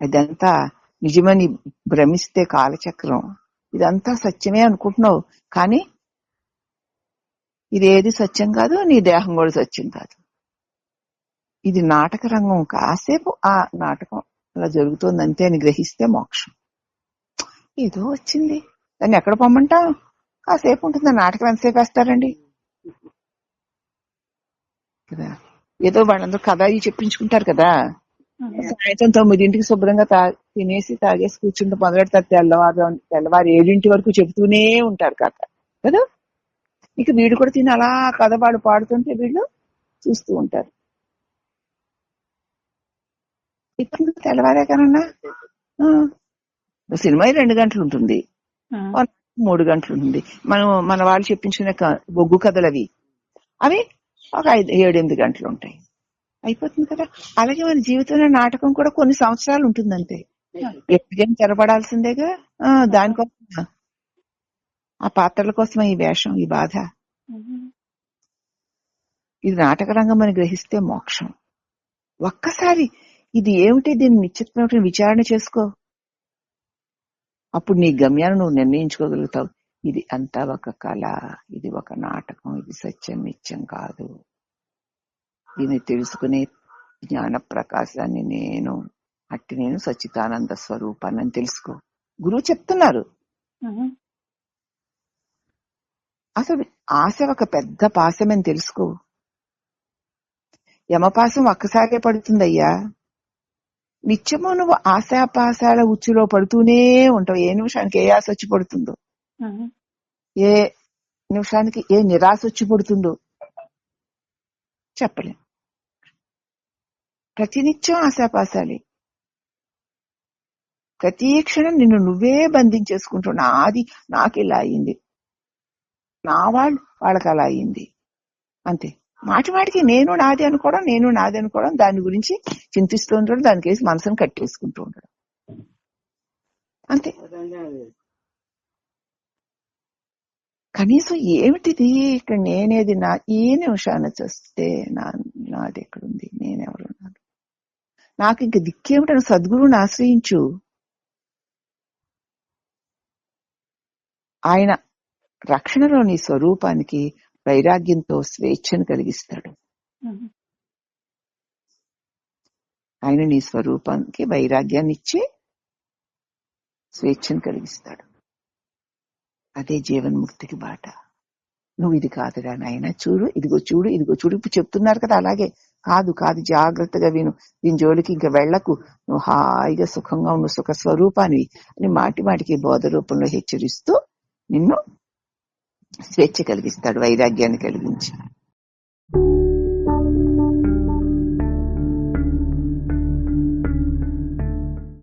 Speaker 1: ఇదంతా నిజమని భ్రమిస్తే కాలచక్రం. ఇదంతా సత్యమే అనుకుంటున్నావు, కానీ ఇదేది సత్యం కాదు. నీ దేహం కూడా సత్యం కాదు. ఇది నాటక రంగం. కాసేపు ఆ నాటకం అలా జరుగుతోంది అంతే అని గ్రహిస్తే మోక్షం. ఏదో వచ్చింది, దాన్ని ఎక్కడ పొమ్మంటావు? కాసేపు ఉంటుంది. నాటకం ఎంతసేపు వేస్తారండి కదా. ఏదో వాళ్ళందరూ కథ ఇవి చెప్పించుకుంటారు కదా. సాయంత్రం 9ంటికి శుభ్రంగా తినేసి తాగేసి కూర్చుంటూ మొదలెడతారు. తెల్లవారు 7 వరకు చెబుతూనే ఉంటారు కథ కదా. ఇక వీడు కూడా తిని అలా కథ పాడుతుంటే వీళ్ళు చూస్తూ ఉంటారు. ఇప్పుడు తెల్లవారే కన్నా సినిమా 2 గంటలు ఉంటుంది, 3 గంటలు ఉంటుంది. మన వాళ్ళు చెప్పించుకునే బొగ్గు కథలు అవి ఒక 7-8 గంటలు ఉంటాయి. అయిపోతుంది కదా. అలాగే మన జీవితంలో నాటకం కూడా కొన్ని సంవత్సరాలు ఉంటుందంతే. ఎప్పటికైనా తెరపడాల్సిందేగా. దానికోసం, ఆ పాత్రల కోసం ఈ వేషం, ఈ బాధ. ఇది నాటక రంగం అని గ్రహిస్తే మోక్షం. ఒక్కసారి ఇది ఏమిటి, దీన్ని నిశ్చితమైన విచారణ చేసుకో. అప్పుడు నీ గమ్యాన్ని నువ్వు నిర్ణయించుకోగలుగుతావు. ఇది అంతా ఒక కళ, ఇది ఒక నాటకం, ఇది సత్యం నిత్యం కాదు. దీన్ని తెలుసుకునే జ్ఞాన ప్రకాశాన్ని నేను సచ్చిదానంద స్వరూపాన్ని తెలుసుకో. గురువు చెప్తున్నారు. అసలు ఆశ ఒక పెద్ద పాశమని తెలుసుకో. యమపాశం ఒక్కసారే పడుతుందయ్యా. నిత్యము నువ్వు ఆశాపాశాల ఉచ్చులో పడుతూనే ఉంటావు. ఏ నిమిషానికి ఏ ఆశ వచ్చి పడుతుందో. నిమిషానికి ఏ నిరాశ వచ్చి పడుతుందో చెప్పలేం. ప్రతినిత్యం ఆశాపాశాలి. ప్రతి క్షణం నిన్ను నువ్వే బంధించేసుకుంటూ నాది నాకు ఇలా అయింది, నా వాళ్ళకి అలా అయింది అంతే. మాటికి నేను నాది అనుకోవడం, దాని గురించి చింతిస్తూ ఉండడం, దానికేసి మనసును కట్టేసుకుంటూ ఉండడం అంతే. కనీసం ఏమిటిది ఇక్కడ నేనేది నా ఈ నిమిషాన చూస్తే నాది ఎక్కడుంది, నేనెవరున్నాను, నాకు ఇంక దిక్కేమిటని సద్గురువుని ఆశ్రయించు. ఆయన రక్షణలో నీ స్వరూపానికి వైరాగ్యంతో స్వేచ్ఛను కలిగిస్తాడు. ఆయన నీ స్వరూపానికి వైరాగ్యాన్ని ఇచ్చి స్వేచ్ఛను కలిగిస్తాడు. అదే జీవన్ముక్తికి బాట. నువ్వు ఇది కాదురా నాయన, చూడు ఇదిగో చూడు ఇప్పుడు చెప్తున్నారు కదా, అలాగే కాదు జాగ్రత్తగా విను, దీని జోలికి ఇంకా వెళ్లకు, నువ్వు హాయిగా సుఖంగా ఉన్న సుఖ స్వరూపాన్ని అని మాటికి బోధ రూపంలో హెచ్చరిస్తూ నిన్ను స్వేచ్ఛ కలిగిస్తాడు, వైరాగ్యాన్ని కలిగించి.